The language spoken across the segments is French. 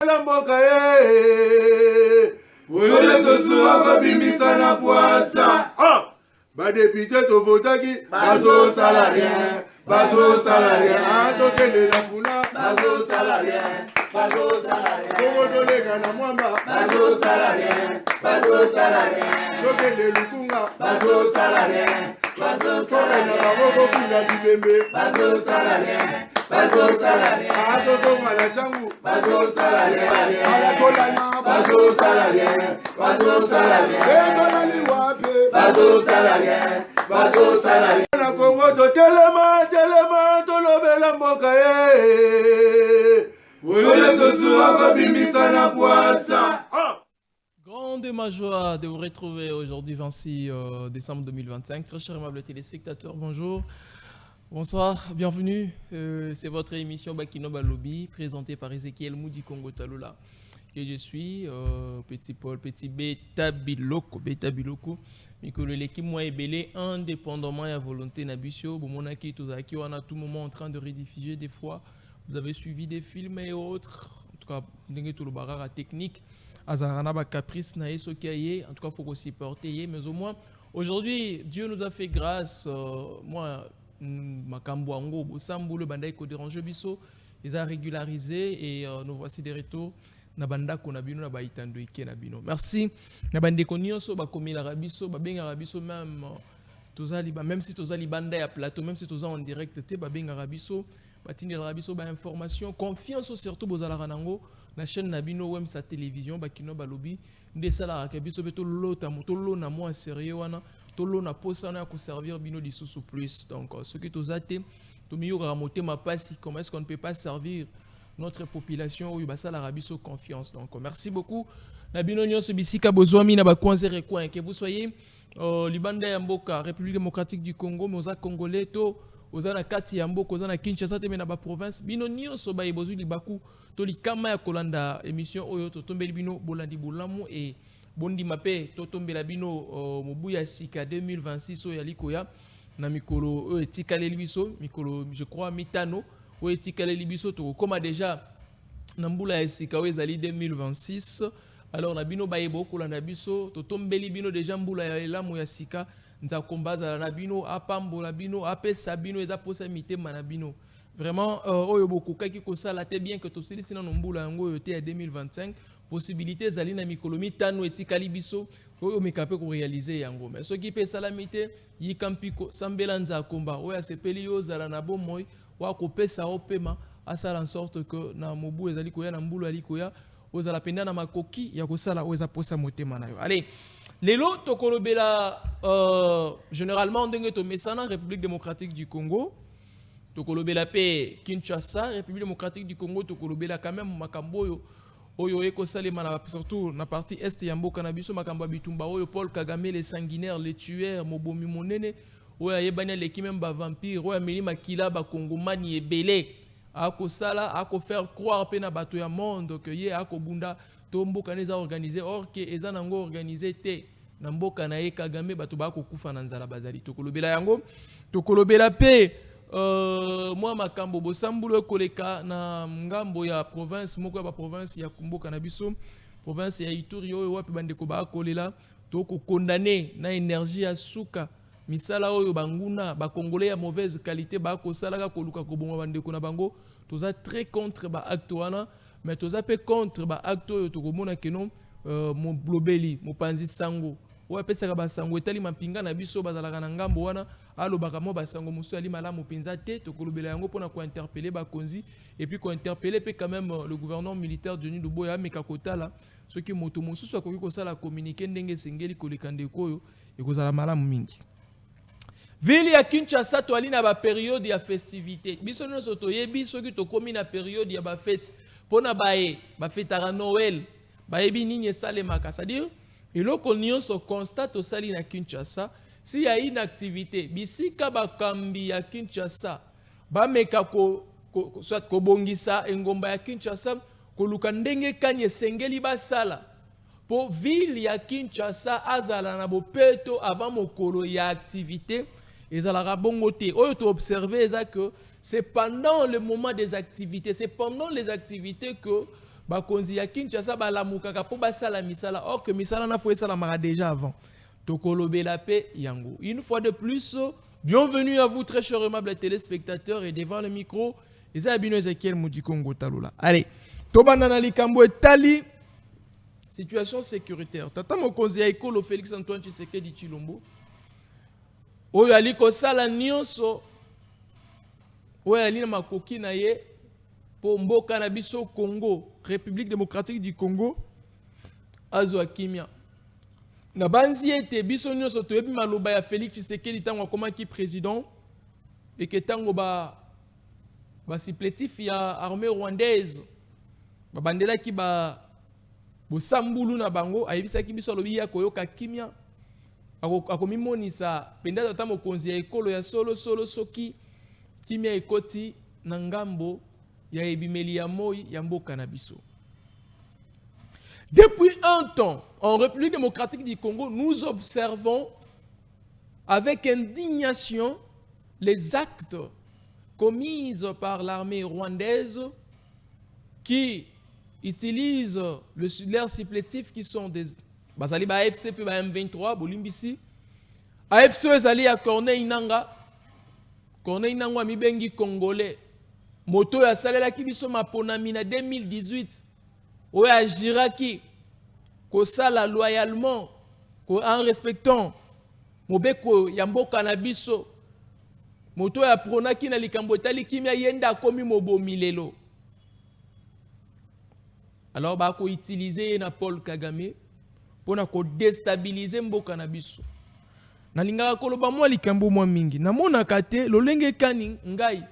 La mboka Oyole tosuwa kabimisa na poasa. Ba député to votaki bazo salarien, bazo salarien. Tokele la funa bazo salarien, bazo salarien. Kongo tolega na mwamba bazo salarien, bazo salarien. Tokele lukunga bazo salarien, bazo salarien. Na baboko kula bibembe bazo salarien. Bazo salarié, bazo malachangu, bazo salarié, alakolana, bazo salarié, bazo salarié, bazo salarié, bazo salarié. Na Congo to telema, tolobela mboka oyole tosuwa kabimisa na poasa. Grande ma joie de vous retrouver aujourd'hui 26 décembre 2025. Très chers aimables téléspectateurs, bonjour. Bonsoir, bienvenue. C'est votre émission Bakino Balobi, présentée par Ezekiel Moudi Congo Talola. Et je suis Petit Paul, Petit Beta Biloko. Mikolo l'équipe moi est belé indépendamment à volonté Nabisio. Bon, mon aki Tozaki, on a tout moment en train de rediffuser des fois. Vous avez suivi des films et autres. En tout cas, dengue tout le barara technique. Azarana ba caprice na eso kiaye. En tout cas, faut qu'on s'y porte. Mais au moins, aujourd'hui, Dieu nous a fait grâce. Moi. Makambo ango bosambu le banda ko déranger biso ils a régularisé et nous voici de retour na banda ko na bino na baitando ike na bino merci na bande ko nyonso ba komila rabiso ba benga rabiso même tozali ba même si tozali banda ya plateau même si tozali en direct te ba benga rabiso batini rabiso ba information confiance surtout bozala ranango na chaîne na bino wem sa télévision ba kino balobi ndesala ka biso beto lota moto lona moi sérieux wana tolo na posa na ko servir bino disusu plus donc ce qui tozate to miyo ramoter ma passe comment est-ce qu'on ne peut pas servir notre population ou basa la rabiso confiance donc merci beaucoup na bino nyonso bisika bozwami na ba konzere coin que vous soyez libanda ya mboka République démocratique du Congo moza congolais to oza na kati ya mboka oza na Kinshasa te na ba province bino nyonso ba ebozwi libaku to likama ya kolanda émission oyo to tombeli bino bolandi bolamu et bondi mape totombela bino mobuya sika 2026 oyo alikoya na mikolo etikale libiso mikolo je crois mitano oyo etikale libiso to koma déjà na mbula ya sika oyo ezali 2026 alors na bino bayebo kolanda biso totombeli bino déjà mbula ya elamu ya sika nza kombaza na bino apambola bino apesa bino eza posa mitema na bino vraiment oyo bokokaki kosala te bien que tosilisi na mbula yango oyo te ya 2025 possibilité zali na mikolomi tano etikali biso oyo mekape ko réaliser yango mais soki pe salamité yikampiko sambela nza komba oyo asepeli yo zala na bomoy wa ko pesa opema asala en sorte que na mobu ezali koya na mbulu ali koya ozala penda na makoki ya kosala oyo za posa motema na yo allez lelo tokolobela généralement ndenge to mesana République démocratique du Congo tokolobela pe Kinshasa République démocratique du Congo tokolobela quand même makambo yo oyo ekosalema na surtout na partie est ya mboka na biso makambo bitumba oyo Paul Kagame les sanguinaires les tueurs mobomi monene oyo ayebanya leki même ba vampire oyo ameli makila ba kongomani ebele akosala ako faire croire pe na bato ya monde que ye akobunda to mboka neza organiser or que eza nango organiser te na mboka na ye Kagame bato ba kokufa na nzala bazali tokolobela yango tokolobela pe moi makambo bosambulo koleka na ngambo ya province moko ya province ya kumboka na biso province ya Ituri oyo wapi bandeko ba kolela to ko condamner na énergie ya suka misala oyo banguna ba congolais ya mauvaise qualité ba ko salaka ko luka ko bonga bandeko na bango toza très contre ba acte wana mais toza pe contre ba acte oyo to ko mona kenon mo blobeli mo panzi sango oyo pesaka basango etali mapinga na biso bazalaka na ngambo wana alobaka mo basango musu ali malamu penza te tokolobela yango pona ko interpeller bakonzi et puis ko interpeller pe quand même le gouvernement militaire de Denis Luboya meka kotala ce qui moto musu akoki ko sala communiquer ndenge sengeli koleka ndeko oyo ekozala malamu mingi ville ya Kinshasa to ali na ba période ya festivité biso nyonso toyebi soki tokomi na période ya ba fête pona bae ba fêtara Noël bayebi nini esalemaka c'est-à-dire eloko nyonso constate osali na Kinshasa si ya une activité bisika bakambi ya Kinshasa bameka soit kobongisa engomba ya Kinshasa koluka ndenge kanye sengeli basala po ville ya Kinshasa azala na bopeto avant mokolo ya activité ezalaka bongo te oyo to observer eza que c'est pendant le moment des activités c'est pendant les activités que bakonzi ya Kinshasa balamukaka po basala misala or que misala na fo esalamaka déjà avant. Tokolobela pe yango. Une fois de plus, bienvenue à vous très chers aimables téléspectateurs et devant le micro, Ezabino Ezekiel Mudikongo Talola. Allez, tobana na likambo etali situation sécuritaire. Tata mokonzi ya ekolo Félix Antoine Tshisekedi Tshilombo. Oyo ali kosala nyonso oyo ali na makoki na ye po mboka na biso Congo, République démocratique du Congo, azwa kimia. Na banzi ete biso nyonso toyebi maloba ya Félix Tshisekedi tango akomaki président et que tango ba supplétif ya armée rwandaise babandelaki ba bosambulu na bango ayebisaki biso alobi ya koyoka kimia akomimonisa penda tata mokonzi ya ekolo ya solo soki kimia ekoti na ngambo ya ebimeli ya moi ya mboka na biso. Depuis un temps, en République démocratique du Congo, nous observons avec indignation les actes commis par l'armée rwandaise qui utilisent leurs supplétifs qui sont des Bazali ba AFC puis ba M23 Bolimbisi. AFC ezali ya Corneille Nangaa. Corneille Nangaa mibengi congolais. Moto ya salela ki biso maponami na 2018. Oya agiraki ko sala loyalement ko en respectant mobeko ya mboka na biso. Moto ya pronaki na likambo etali kimia yenda komi mobomi lelo. Alors ba ko utiliser na Paul Kagame pona ko déstabiliser mboka na biso. Na lingaka koloba mwa likambo mwa mingi. Na mona kate lolenge kani ngai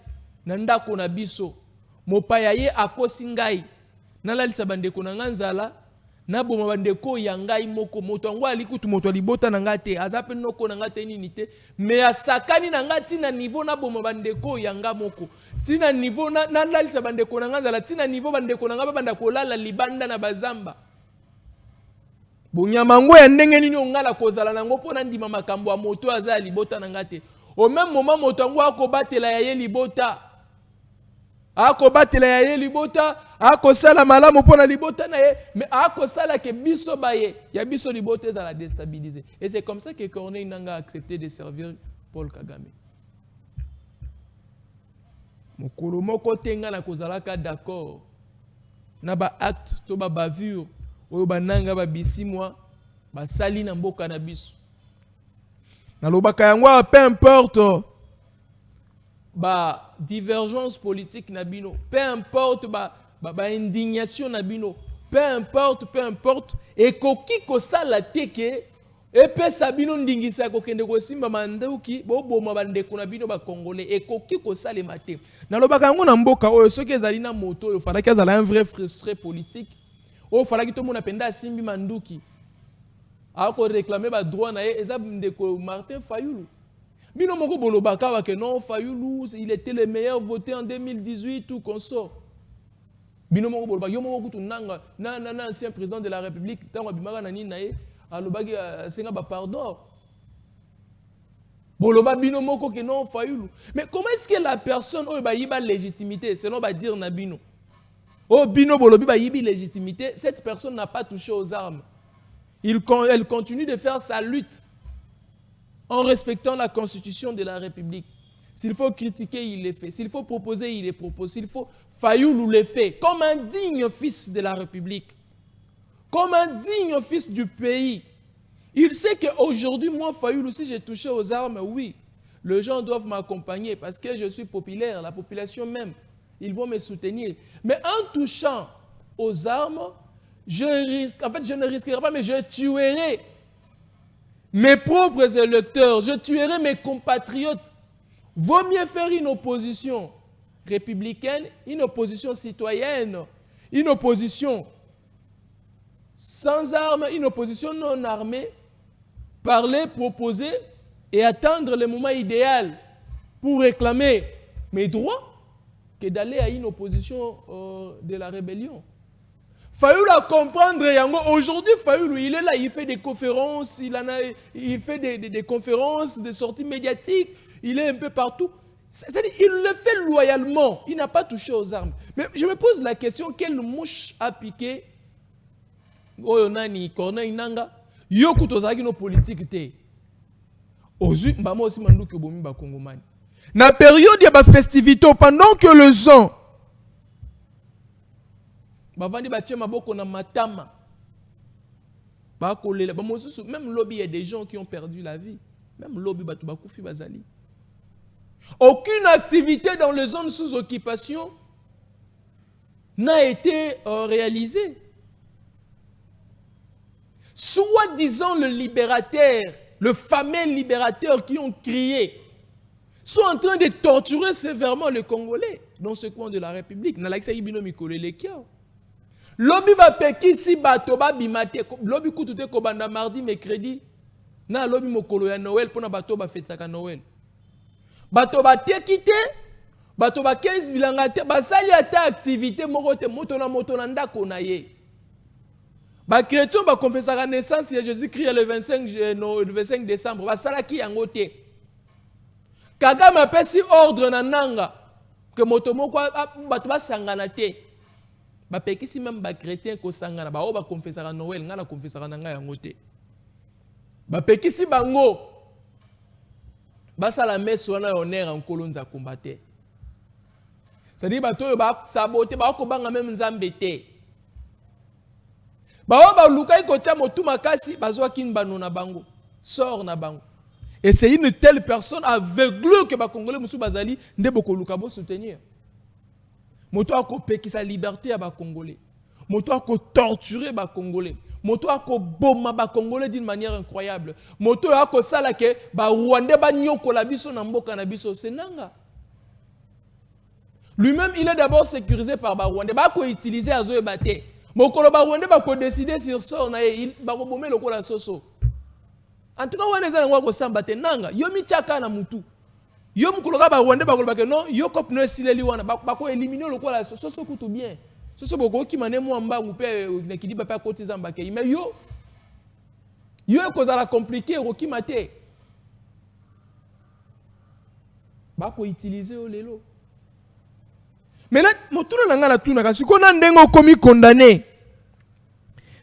na ndako na biso. Mopaya ye akosi ngai. Na lalisa bandeko na nganzala na boma bandeko ya ngai moko moto angwa alikutu moto alibota na ngate azape noko na ngate nini te me asakani na ngati na niveau na boma bandeko ya nga moko. Tina niveau na lalisa bandeko na nganzala tina niveau bandeko na ngaba banda kolala libanda na bazamba. Bunyamango ya ndenge nini ongala kozala nango pona ndima makambo ya moto aza libota na ngate. Au même moment moto ango akobatela ya ye libota. Akobatela ya ye libota, akosala malamu pona libota na ye, mais akosala ke biso baye, ya biso libota za la déstabiliser. Et c'est comme ça que Corneille Nangaa a accepté de servir Paul Kagame. Mokolo moko tenga na kozalaka d'accord. Na ba acte to ba bavure oyo bananga ba bisimwa ba sali na mboka na biso. Na lobaka yango peu importe ba divergence politique na bino, peu importe ba indignation na bino, peu importe et koki ko sala teke et pe sabino ndingisa ko kende ko simba manduki bo boma bandeko na bino ba congolais et koki ko sala maté. Na lobaka yango na mboka oyo soki ezali na moto oyo fala kezala un vrai frustré politique. O fala ki to mona penda simbi manduki. A ko réclamer ba droit na ye eza ndeko Martin Fayulu. Bino moko bolobaka wa que non Fayulu il était le meilleur voté en 2018 ou consort. Bino moko bolobaka yo moko kutu nanga na ancien président de la République tango bimaka na nini na ye alobaki senga ba pardon. Boloba bino moko que non Fayulu. Mais comment est-ce que la personne oyo ba yiba légitimité selon ba dire na bino? Oh bino bolobi ba yibi légitimité, cette personne n'a pas touché aux armes. Elle continue de faire sa lutte en respectant la constitution de la République. S'il faut critiquer, il le fait. S'il faut proposer, il le propose. S'il faut Fayulu le fait. Comme un digne fils de la République. Comme un digne fils du pays. Il sait qu'aujourd'hui, moi, Fayulu, si j'ai touché aux armes, oui, les gens doivent m'accompagner parce que je suis populaire, la population même. Ils vont me soutenir. Mais en touchant aux armes, je ne risquerai pas, mais je tuerai mes propres électeurs, je tuerai mes compatriotes. Vaut mieux faire une opposition républicaine, une opposition citoyenne, une opposition sans armes, une opposition non armée, parler, proposer et attendre le moment idéal pour réclamer mes droits que d'aller à une opposition de la rébellion. Fayulu à comprendre yango. Aujourd'hui, Fayulu, il est là, il fait des conférences, il fait des conférences, des sorties médiatiques, il est un peu partout. C'est-à-dire, il le fait loyalement. Il n'a pas touché aux armes. Mais je me pose la question, quelle mouche a piqué Oyonani, Corneille Nanga, Yoko Tozaki no politique te. Ozu, mbama aussi mandou que bomi ba Congomani. Na période ya ba festivité, pendant que le gens bavandi ba tchema boko na matama. Ba kolela, ba mosusu, même lobby, il y a des gens qui ont perdu la vie. Même lobby batu ba koufi bazali. Aucune activité dans les zones sous occupation n'a été réalisée. Soi-disant le libérateur, le fameux libérateur qui ont crié, sont en train de torturer sévèrement les Congolais dans ce coin de la République. Lobby ba pekisi bato ba bimate, lobby kutute ko banda mardi mercredi, na lobby mokolo ya Noël pona bato ba fetaka Noël. Bato ba tekite, bato ba 15 bilanga te, basali ata activité moko te moto na ndako na ye. Ba chrétien ba confesser la naissance de Jésus-Christ le 25 décembre, ba salaki yango te. Kagame apesi ordre na nanga que moto moko bato ba sangana te. Ba pekisi même ba chrétien ko sangana ba o ba confesser à Noël ngana confesser na nga yango te. Ba pekisi bango ba sala messe wana honneur en kolonza combattre. C'est-à-dire bato ba saboter ba ko banga même nzambe te. Ba lukai ko tia motu makasi bazwa kin bano na bango sort na bango. Et c'est une telle personne aveugle que ba congolais musu bazali ndebo ko luka bo soutenir. Moto ako pekisa liberté à ba congolais. Moto ako torturer ba congolais. Moto ako boma ba congolais d'une manière incroyable. Moto ako sala ke ba rwandais ba nyoko la biso na mboka na biso senanga. Lui-même il est d'abord sécurisé par ba rwandais ba ko utiliser azo ebate. Mokolo ba rwandais ba ko décider sur ça na il ba ko bomé lokola soso. En tout cas wana ezana ngwa ko samba te nanga yo michaka na mutu. Yo mukolo ka ba rwandais ba ko ba ke non yo kop no sileli wana ba ko éliminer lokola soso kutu bien. Soso boko ki mané mo mbangu pe na kidiba pa kotiza mbake mais yo ko za la compliqué ro ki maté. Ba ko utiliser o lelo. Mais là, motouna nanga la tuna kasi ko na ndengo komi condamné.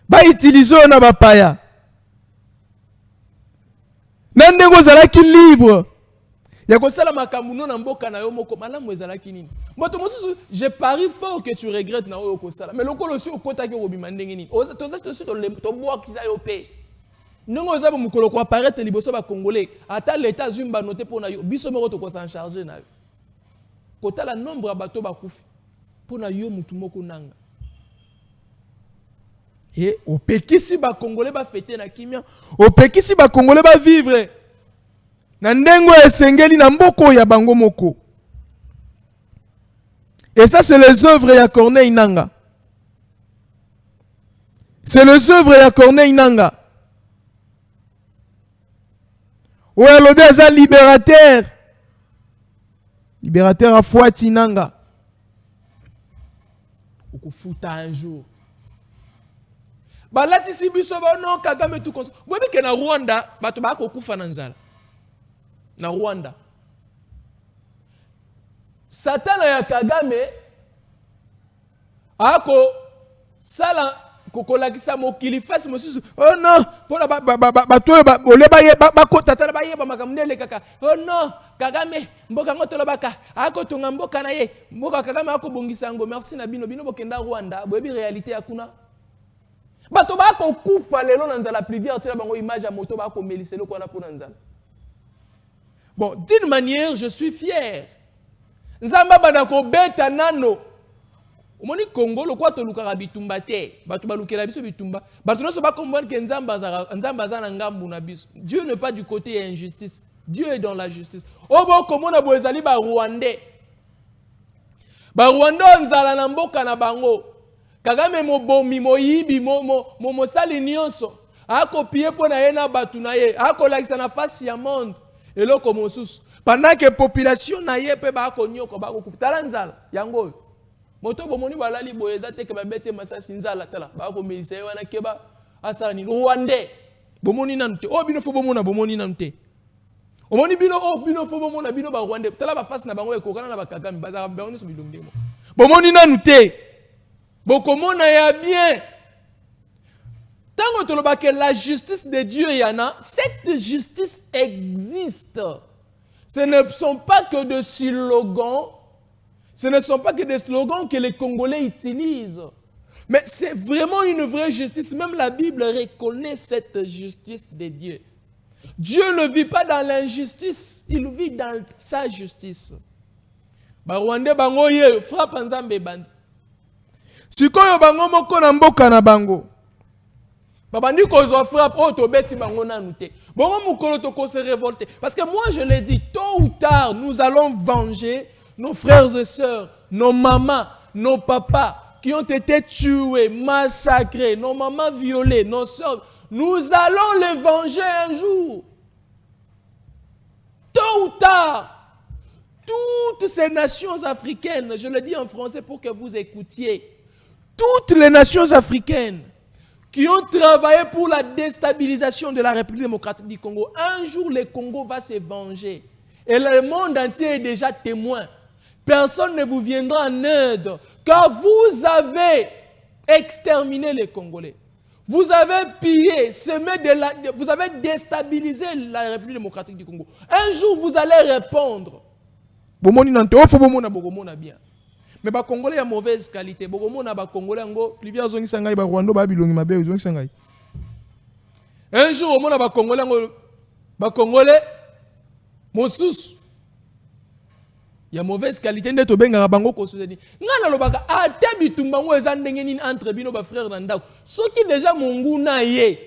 Ba utiliser na ba paya. Na ndengo zalaki libre. Ya ko sala makamuno na mboka na yo moko malamu ezalaki nini. Moto mosusu je parie fort que tu regrettes na yo ko sala. Mais lokolo si okota ke obima ndenge nini. To boa kisa yo pe. Nongo za mukolo ko apparaître liboso ba congolais. Ata l'état zumba noté pour na yo. Biso moko to ko s'en charger na yo. Kota la nombre ya bato bakufi pona yo mutu moko nanga et opekisi ba congolais ba fêter na kimia opekisi ba congolais ba vivre na ndengo esengeli na mboko ya bango moko. Et ça c'est les œuvres ya Corneille Nanga, c'est les œuvres ya Corneille Nanga. Ouais lobi aza libérateur. Libérateur à Fouati Nanga. Okufuta un jour. Balati si biso ba non Kagame tout comme ça. Vous voyez que na Rwanda, bato ba ko kufa na nzala. Na Rwanda. Satana ya Kagame ako sala kokolakisa mokili fasi mosusu. Oh non, pona bato oleba ye ba ko tata ba ye ba makamnele kaka. Oh non, Kagame mboka ngoto lobaka ako tonga mboka na ye mboka Kagame ako bongisa ngo merci na bino bokenda Rwanda boyebi réalité yakuna bato ba ko kufa lelo na nzala pluvière tela bango image ya moto ba ko meliselo ko na pona nzala. Bon, d'une manière je suis fier. Nzamba bana ko beta nano. Omoni Congo lo kwa to lukaka bitumba te bato ba lukela biso bitumba bato no so ba comprendre que nzamba za na ngambu na biso. Dieu n'est pas du côté de l'injustice. Dieu est dans la justice. Obo komona boezali ba Rwandais. Ba Rwanda nzala na mboka na bango. Kagame mo bomi mo yibi mo sali nyonso. Ako pie pona ye na batu na ye. Ako lakisa na face ya monde. Eloko mosusu. Pendant que population na ye pe ba ko nyoko ba ko kufutala nzala yango. Moto bomoni balali boeza te ke ba bete masasi nzala tala. Ba ko melisa ye wana keba asala ni Rwandais. Bomoni nante. O bino fo bomona bomoni nante. Omoni bino bino fo bomona bino ba Rwanda tala ba face na bango ekokana na ba Kagame bazaka bango so bilongemo. Bomoni nanu te. Bokomona ya bien. Tant que la justice de Dieu y en a, cette justice existe. Ce ne sont pas que des slogans, ce ne sont pas que des slogans que les Congolais utilisent. Mais c'est vraiment une vraie justice. Même la Bible reconnaît cette justice de Dieu. Dieu ne vit pas dans l'injustice, il vit dans sa justice. Barwande bango ye frappe nzambe bandi. Sikoyo bango moko na mboka na bango. Babandi ko zo frappe auto beti bango na nute. Bongo mukolo to ko se révolter parce que moi je l'ai dit, tôt ou tard nous allons venger nos frères et sœurs, nos mamans, nos papas qui ont été tués, massacrés, nos mamans violées, nos sœurs. Nous allons les venger un jour. Tôt ou tard, toutes ces nations africaines, je le dis en français pour que vous écoutiez, toutes les nations africaines qui ont travaillé pour la déstabilisation de la République démocratique du Congo, un jour le Congo va se venger. Et le monde entier est déjà témoin. Personne ne vous viendra en aide, car vous avez exterminé les Congolais. Vous avez pillé, vous avez déstabilisé la République démocratique du Congo. Un jour, vous allez répondre. Bien. Mais les Congolais ont mauvaise qualité. Les Congolais ont un jour, les Congolais ont il y a mauvaise qualité de to benga bango ko suzeni ngana lobaka ate bitumba ngo eza ndenge nini entre bino ba frère na ndako soki déjà monguna ye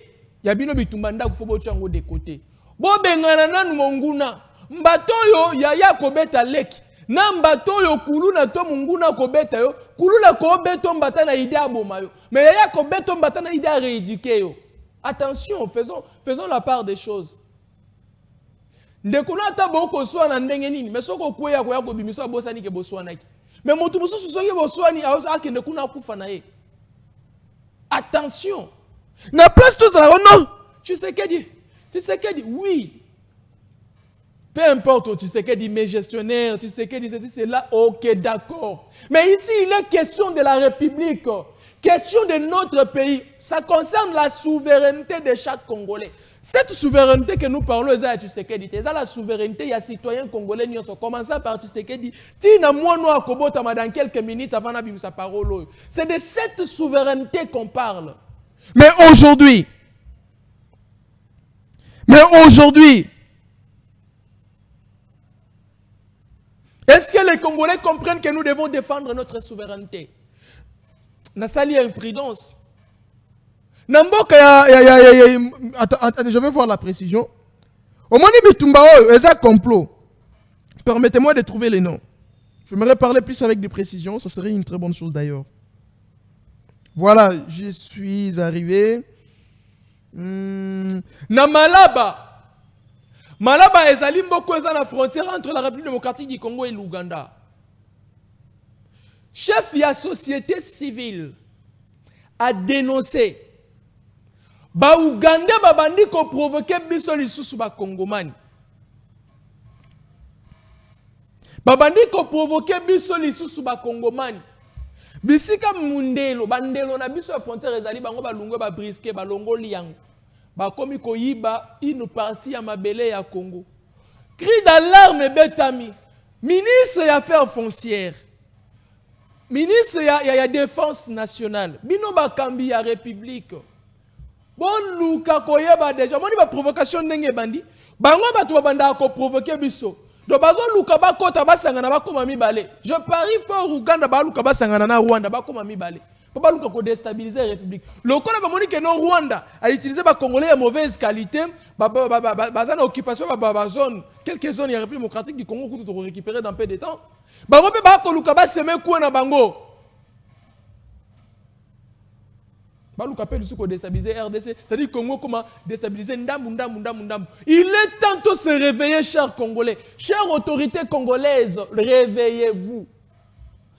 ya bino bitumba ndako fo bo tyango de côté bo bengana nanu monguna mbato yo ya ko beta leki na mbato yo kuluna to monguna ko beta yo kulula ko beto mbata na idée aboma yo mais ya ko beto mbata na idée rééduquer yo. Attention, faisons la part des choses. Ndekolata boko swana ndenge nini mais soko kweya ko yako bimiso bosani ke boswana ki mais motu mususu soki boswani akende kuna kufa na ye. Attention, na place tout ça non tu sais que dit oui, peu importe tu sais que dit mes gestionnaires tu sais que dit ceci c'est là, ok d'accord, mais ici il est question de la République, question de notre pays, ça concerne la souveraineté de chaque Congolais. Cette souveraineté que nous parlons, c'est la souveraineté, il y a citoyens congolais qui ont commencé par Tshisekedi. Dans quelques minutes avant sa parole. C'est de cette souveraineté qu'on parle. Mais aujourd'hui, est-ce que les Congolais comprennent que nous devons défendre notre souveraineté? Nassali a une prudence. Je vais voir la précision. Au moment où Bitumba est un complot, permettez-moi de trouver les noms. Je voudrais parler plus avec des précisions, ça serait une très bonne chose d'ailleurs. Voilà, je suis arrivé. Na Malaba. Malaba est à la frontière entre la République démocratique du Congo et l'Ouganda. Chef de la société civile a dénoncé ba Ouganda babandi ko provoquer biso lisusu ba Kongomani. Babandi ko provoquer biso lisusu ba Kongomani. Bisika mundelo bandelo na biso frontière ezali bango balungwe ba brisker ba longoli yango. Ba komi ko yiba une partie ya mabele ya Congo. Cri d'alarme betami. Ministre des Affaires foncières. Ministre ya défense nationale. Bino ba kambi ya République. Bon luka koyeba déjà moni ba provocation ndenge bandi bango batu babanda ko provoquer biso do bazo luka ba kota basangana ba koma mibale je parie fort Uganda ba luka basangana na Rwanda ba koma mibale ba luka ko déstabiliser la République lokola ba moni que non Rwanda a utilisé ba congolais de mauvaise qualité bazana occupation ba zone quelques zones ya République démocratique du Congo pour tout récupérer dans peu de temps bango pe ba ko luka ba semer ko na bango. Déstabiliser RDC, c'est-à-dire Congo comment déstabiliser Ndambu. Il est temps de se réveiller, chers Congolais, chères autorités congolaises, réveillez-vous.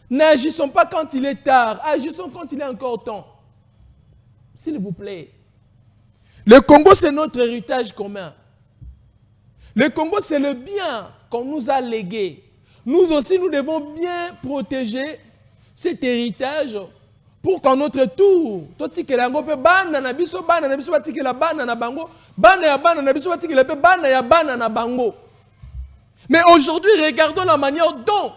N'agissons pas quand il est tard, agissons quand il est encore temps. S'il vous plaît. Le Congo, c'est notre héritage commun. Le Congo, c'est le bien qu'on nous a légué. Nous aussi, nous devons bien protéger cet héritage pour qu'en notre tour, mais aujourd'hui, regardons la manière dont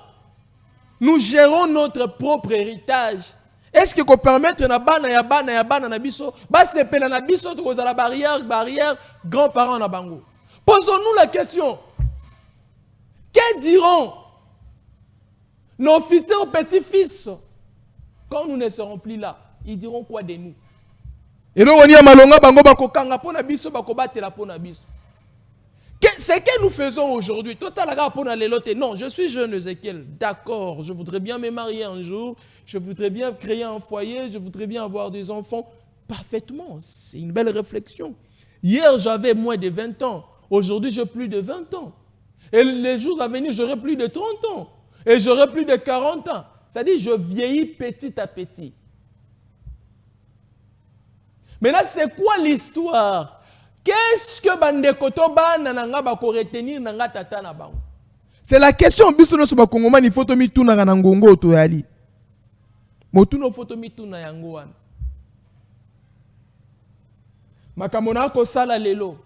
nous gérons notre propre héritage. Est-ce que qu'on permettre na bana na biso ba sepela na biso to la barrière grands-parents na bango. Posons-nous la question. Que diront nos futurs petits-fils quand nous ne serons plus là? Ils diront quoi de nous? Et nous on y a malonga bango bako kanga pona biso bako batela pona biso. Ce que nous faisons aujourd'hui, non, je suis jeune Ezekiel, d'accord, je voudrais bien me marier un jour, je voudrais bien créer un foyer, je voudrais bien avoir des enfants, parfaitement, c'est une belle réflexion. Hier, j'avais moins de 20 ans, aujourd'hui, j'ai plus de 20 ans. Et les jours à venir, j'aurai plus de 30 ans, et j'aurai plus de 40 ans. C'est-à-dire, je vieillis petit à petit. Maintenant, c'est quoi l'histoire? Qu'est-ce que Bandekoto Bana nanga bako retenir nanga tata na bango? C'est la question biso no soba kongomani il faut to mituna na ngongo to yali. Motuno photo mituna yango wana. Makamona ko sala lelo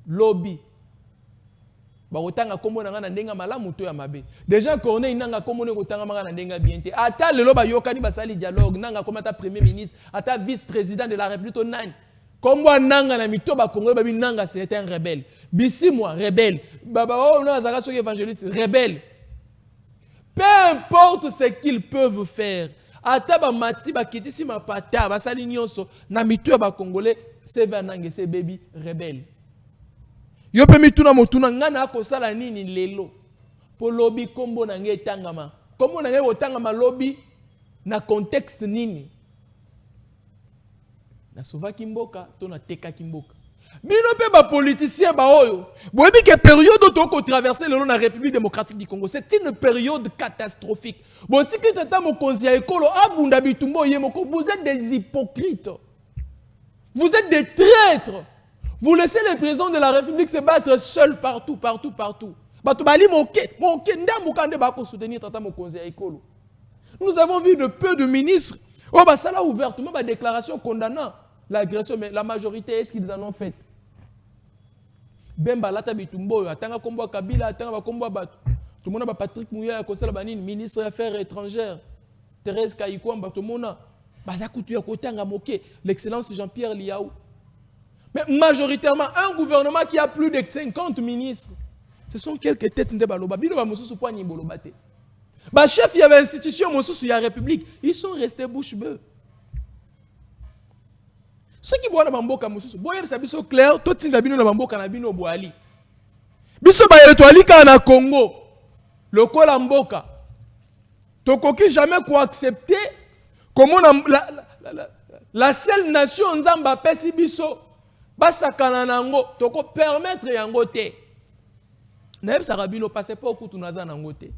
lobby. Ba otanga kombo nanga na ndenga malamu to ya mabe. Déjà Corneille nanga kombo ne kotanga manga na ndenga bienté. Ata lelo ba yokani basali dialogue nanga komata premier ministre, ata vice-président de la République nani. Comme moi, nanga na mitoba Congo, babi nanga c'est un rebelle. Bisi moi rebelle. Baba oh non azaka so évangéliste rebelle. Peu importe ce qu'ils peuvent faire. Ata ba mati ba kitisi ma pata ba sali nyonso na mitoba congolais c'est vanange c'est baby rebelle. Yo pe mituna motuna ngana ko sala nini lelo. Po lobby kombo na nge tangama. Kombo na nge otangama lobby na contexte nini. Na sauva kimboka, to na teka kimboka. Bino pe ba politicien ba oyo. Boyebi ke période to ko traverser le la République démocratique du Congo, c'est une période catastrophique. Bon tiki tata mokonzi ya ekolo abunda bitumbo yemoko, vous êtes des hypocrites. Vous êtes des traîtres. Vous laissez les présidents de la République se battre seuls partout. Bato bali moke ndamu kande ba ko soutenir tata mokonzi ya ekolo. Nous avons vu de peu de ministres. Oh bah ça là ouvertement ba déclaration condamnant l'agression, mais la majorité, est-ce qu'ils en ont fait? Bemba lata bitumbo, atanga kombo Kabila, atanga kombo Bato. Tout le monde a Patrick Mouya, conseil banine, ministre des Affaires étrangères, Thérèse Kayikwamba, tout le monde a Bazakutu Yakotanga Moké, l'excellence Jean-Pierre Liaou. Mais majoritairement, un gouvernement qui a plus de 50 ministres, ce sont quelques têtes de Baloba. Bino Bamousou Poigny Bolobate. Bah chef, il y avait institution, Moussou, il y a République, ils sont restés bouche bée. Ceux qui voient la bamboka mususu, boye biso clair, to tinda bino na bamboka na bino boali. Biso ba étoile ka na Congo. Lokola mboka. Tokoki jamais ko accepter comment la seule nation nzamba pesi biso basakana nango, toko permettre yango te. Na yebisa rabino passeport kutu naza nango te.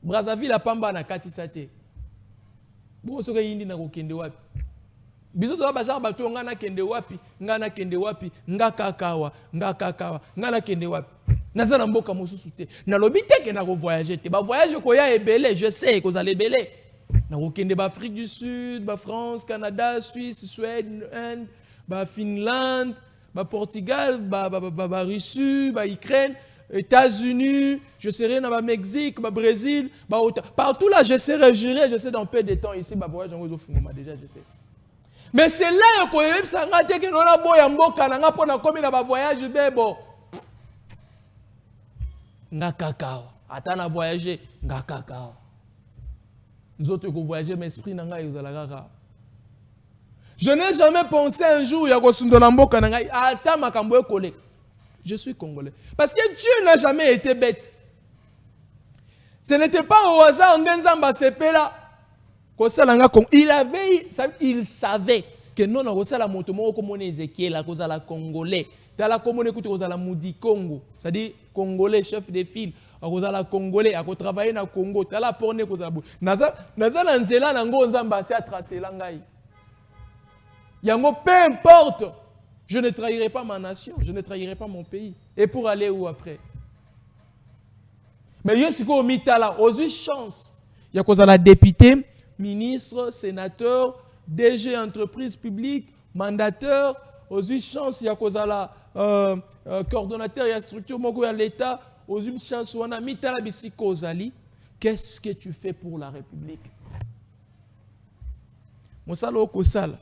Brazzaville a pamba na katisa te. Bo soka yindi na kokende wapi? Biso to bajar bato ngana kende wapi nga kakawa ngana kende wapi naza na mboka mosusu te na lobi te ke na ko voyager te ba voyage ko ya ebele je sais que vous allez belé na ko kende ba Afrique du Sud ba France Canada Suisse Suède Inde ba Finlande ba Portugal ba Russie ba Ukraine États-Unis, je serai dans le Mexique, le Brésil, partout là je serai juré, je sais dans peu de temps ici ba voyage en Fungoma déjà je sais. Mais c'est là que ça nga te que non la boya mboka na nga pona komi na ba voyage bebo. Nga kakao, ata na voyager nga kakao. Nous autres ko voyager mais esprit na nga yozala kaka. Je n'ai jamais pensé un jour ya ko sundona mboka na nga ata makambo ekole. Je suis congolais parce que Dieu n'a jamais été bête. Ce n'était pas au hasard ngenzamba sepela. Il savait que non, on a la moto, comme Ezekiel, à cause de la Congolais. Dans la communauté, à cause de la Moudi Congo, c'est-à-dire Congolais, chef de file, à cause de la Congolais, à cause de travailler dans le Congo, dans la pornée, à cause de la boue. Naza Nzela, Nango Zamba, c'est à tracer l'angaï. Yango, peu importe Je ne trahirai pas ma nation, je ne trahirai pas mon pays. Et pour aller où après? Mais il y a ce mitala, aux chance. Il y a cause à la députée, ministre, sénateur, DG entreprise publique, mandateur, aux chance, il y a cause à la coordonnateur, il y a structure, il y a l'État, aux chance, on a mitala bisi kozali. Qu'est-ce que tu fais pour la République? Mosala okosala.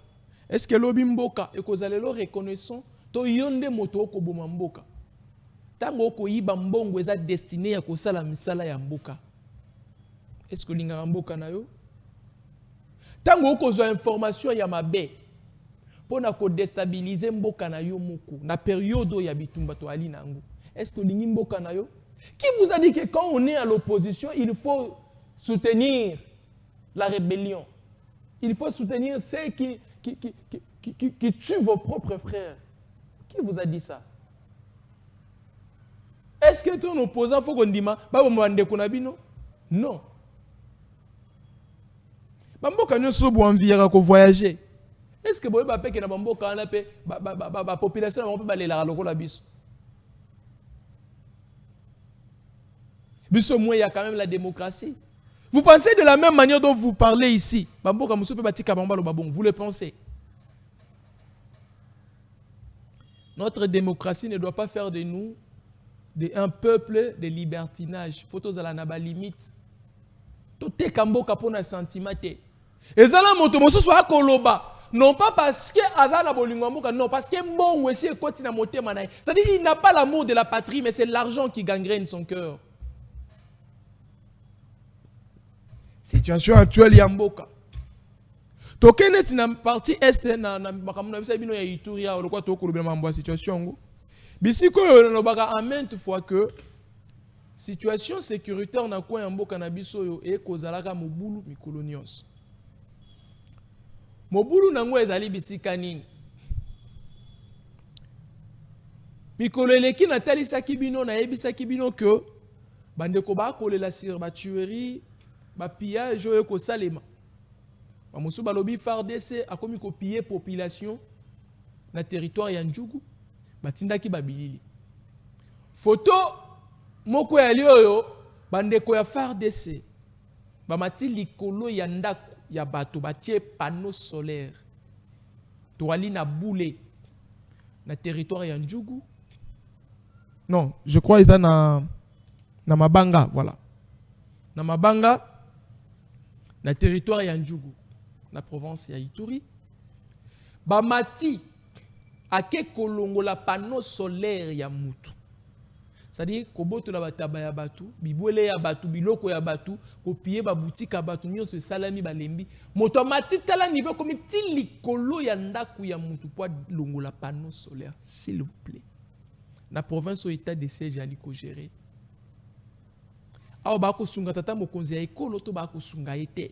Est-ce que l'obimboka et kozalelo reconnaissant to yonde moto okoboma mboka? Tango koyiba mbongo eza destiné ya kosala misala ya mboka. Est-ce que linga mboka na yo? Tango okozwa information ya mabe pona ko déstabiliser mboka na yo moko na période ya bitumba to ali nango. Est-ce que lingi mboka na yo? Qui vous a dit que quand on est à l'opposition, il faut soutenir la rébellion? Il faut soutenir ceux qui tuent vos propres frères. Qui vous a dit ça? Est-ce que ton opposant, il faut qu'on dise, non. Bamboka nyo so bo enviera ko voyager. Est-ce que boye ba peke na bamboka na pe ba population na ba lela lokola biso? Biso moi il y a quand même la démocratie. Vous pensez de la même manière dont vous parlez ici. Bamboka muso pe batika bamba lo babon, vous le pensez? Notre démocratie ne doit pas faire de nous un peuple de libertinage. Photos à la naba limite. Tout est kamboka pour un sentiment. Et ça là moto moso soit koloba. Non pas parce que azala bolingo mboka, non parce que bon aussi côté na motema na. C'est-à-dire il n'a pas l'amour de la patrie mais c'est l'argent qui gangrène son cœur. Situation actuelle ya mboka. Tokene tina partie est na makamuna bisa bino ya Ituri ya lokwa tokolobela mambo situation ngo. Bisiko no baka en maintes fois que situation sécuritaire na coin ya mboka na biso yo e kozalaka mobulu mikolo nyonso. Mobulu nango ezali bisika nini? Mikolo eleki na talisaki bino na yebisaki bino que bandeko ba kolela sur ba tuerie, ba pillage oyo ko salema. Ba musu balobi FARDC akomi ko piller population na territoire ya Ndjugu, batindaki babilili. Photo moko ya lioyo bandeko ya FARDC ba mati likolo ya ndako ya bato batie panneau solaire. Toali na boule na territoire ya Ndjugu. Non, je crois ils na Mabanga, voilà. Na Mabanga na territoire ya Ndjugu, na province ya Ituri. Ba mati ake kolongo la panneau solaire ya mutu. C'est-à-dire koboto la bataba ya batu, bibwele ya batu, biloko ya batu, kopiye ba boutique ya batu, nyonso salami balembi. Moto mati tala niveau comme ti likolo ya ndaku ya mutu po longo la panneau solaire, s'il vous plaît. Na province au état de siège ali ko gérer. Awa ba ko sunga tata mokonzi ya ekolo to ba ko sunga ete.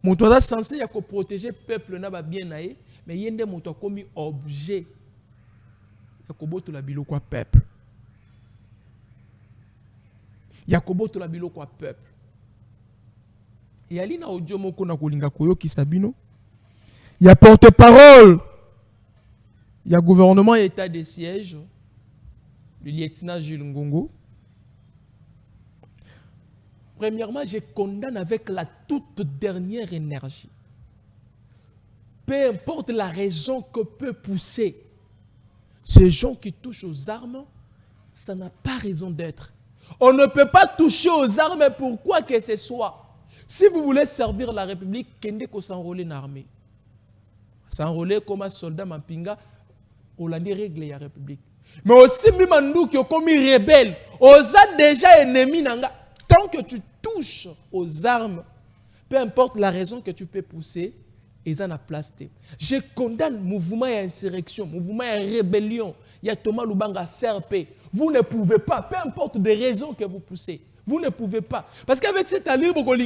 Moto za censé ya ko protéger peuple na ba bien nae, mais yende moto komi objet. Ya ko boto la biloko ya peuple. Yakobo to la biloko ya peuple. Et alina audio moko na kolinga koyo kisabino. Ya porte-parole. Ya gouvernement et état de siège. Le lieutenant Jules Ngongo. Premièrement, je condamne avec la toute dernière énergie. Peu importe la raison que peut pousser ces gens qui touchent aux armes, ça n'a pas raison d'être. On ne peut pas toucher aux armes pour quoi que ce soit. Si vous voulez servir la République, kende ko s'enrôler dans l'armée. S'enrôler comme un soldat mampinga, on a des règles de la République. Mais aussi, Mimandou qui est comme rebelle, on a déjà ennemi. Tant que tu touches aux armes, peu importe la raison que tu peux pousser, ils en ont place. Je condamne le mouvement et insurrection, mouvement et rébellion. Il y a Thomas Lubanga CRP. Vous ne pouvez pas, peu importe des raisons que vous poussez, vous ne pouvez pas. Parce qu'avec cette allure, non, on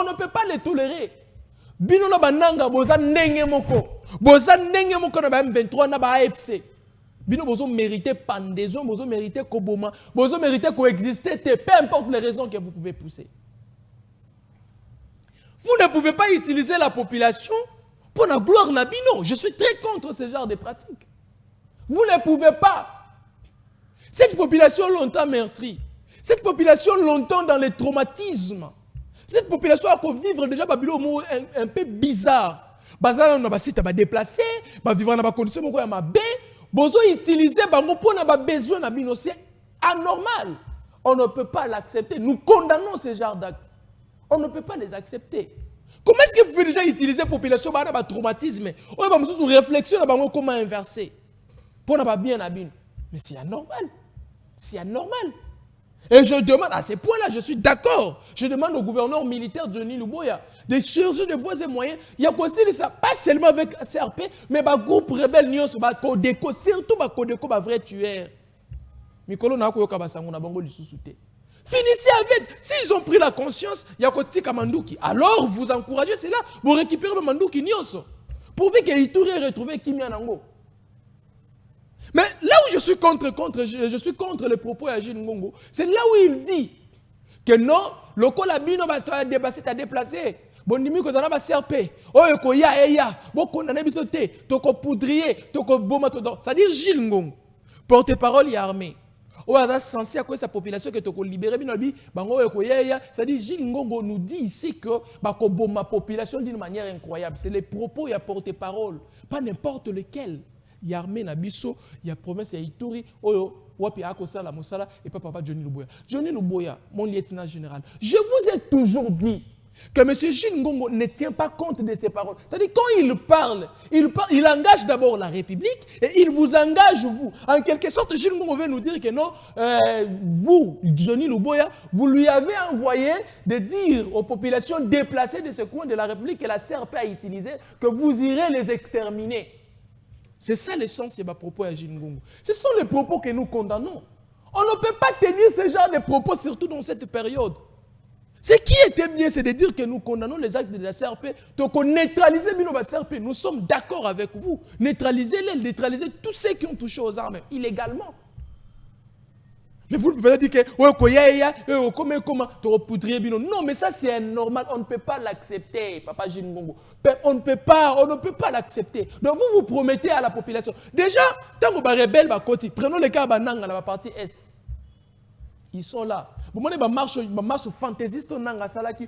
ne peut pas les tolérer. Binono bananga boza ndenge moko. Boza ndenge moko na ba M23 na ba AFC. Bino bozo mériter pendaison, bozo mériter koboma, bozo mériter coexister, peu importe les raisons que vous pouvez pousser. Vous ne pouvez pas utiliser la population Pour la gloire Nabino, je suis très contre ce genre de pratiques. Vous ne pouvez pas. Cette population longtemps meurtrie, cette population longtemps dans le traumatisme, cette population a pu vivre déjà un peu bizarre. Bazar na basita ba déplacer, ba vivre dans ba condition moko ya mabe, bozo utiliser bango pour na ba besoin na bino, c'est anormal. On ne peut pas l'accepter. Nous condamnons ce genre d'actes. On ne peut pas les accepter. Comment est-ce que vous pouvez déjà utiliser la population dans le traumatisme? On va une réflexion sur comment inverser. Pour ne pas bien habiller. Mais c'est anormal. C'est anormal. Et je demande, à ce point-là, je suis d'accord. Je demande au gouverneur militaire Johnny Luboya de chercher des voies et moyens. Il y a aussi ça, pas seulement avec CRP, mais le groupe rebelle Nyons, Kodeko, surtout Kodeko, vrai tueur. Mikolo na koyoka basango na bango lisusuté. Finissez avec, s'ils ont pris la conscience, il y a Kotika Mandouki. Alors vous encouragez cela, vous récupérez le Mandouki Nyonso. Pourvu que Ituri ait retrouvé Kimia Nango. Mais là où je suis contre les propos de Gilles Ngongo, c'est là où il dit que non, le colabino va se déplacer. Bon, nimi ko zana ba CRP. Oyo ko ya eya, bo condamné bisoté, toko poudrier, toko boma todo. Ça dit Gilles Ngongo, porte-parole et armée. On est censé à quoi sa population que tu libérer c'est-à-dire Gilles Ngongo nous dit ici que ma population d'une manière incroyable. C'est les propos, il y a porte-parole, pas n'importe lequel. Il y a armée Nabiso, il y a promesse, il y a Ituri, Wapi Akosala Moussala et pas papa Johnny Luboya. Johnny Luboya, mon lieutenant général, je vous ai toujours dit que M. Gilles Ngongo ne tient pas compte de ses paroles. C'est-à-dire quand il parle, il engage d'abord la République et il vous engage, vous. En quelque sorte, Gilles Ngongo veut nous dire que non, vous, Johnny Luboya, vous lui avez envoyé de dire aux populations déplacées de ce coin de la République que la CRP a utilisé, que vous irez les exterminer. C'est ça l'essence de ma propos à Gilles Ngongo. Ce sont les propos que nous condamnons. On ne peut pas tenir ce genre de propos, surtout dans cette période. Ce qui était bien, c'est de dire que nous condamnons les actes de la CRP, donc on neutralise la CRP. Nous sommes d'accord avec vous. Neutralisez-les, neutralisez tous ceux qui ont touché aux armes, illégalement. Mais vous ne pouvez pas dire que comment non, mais ça c'est normal, on ne peut pas l'accepter, Papa Gilles Ngongo. On ne peut pas l'accepter. Donc vous promettez à la population. Déjà, tant que les rebelles, prenons le cas de la partie Est. Ils sont là. Vous voyez, marche fantaisiste, c'est-à-dire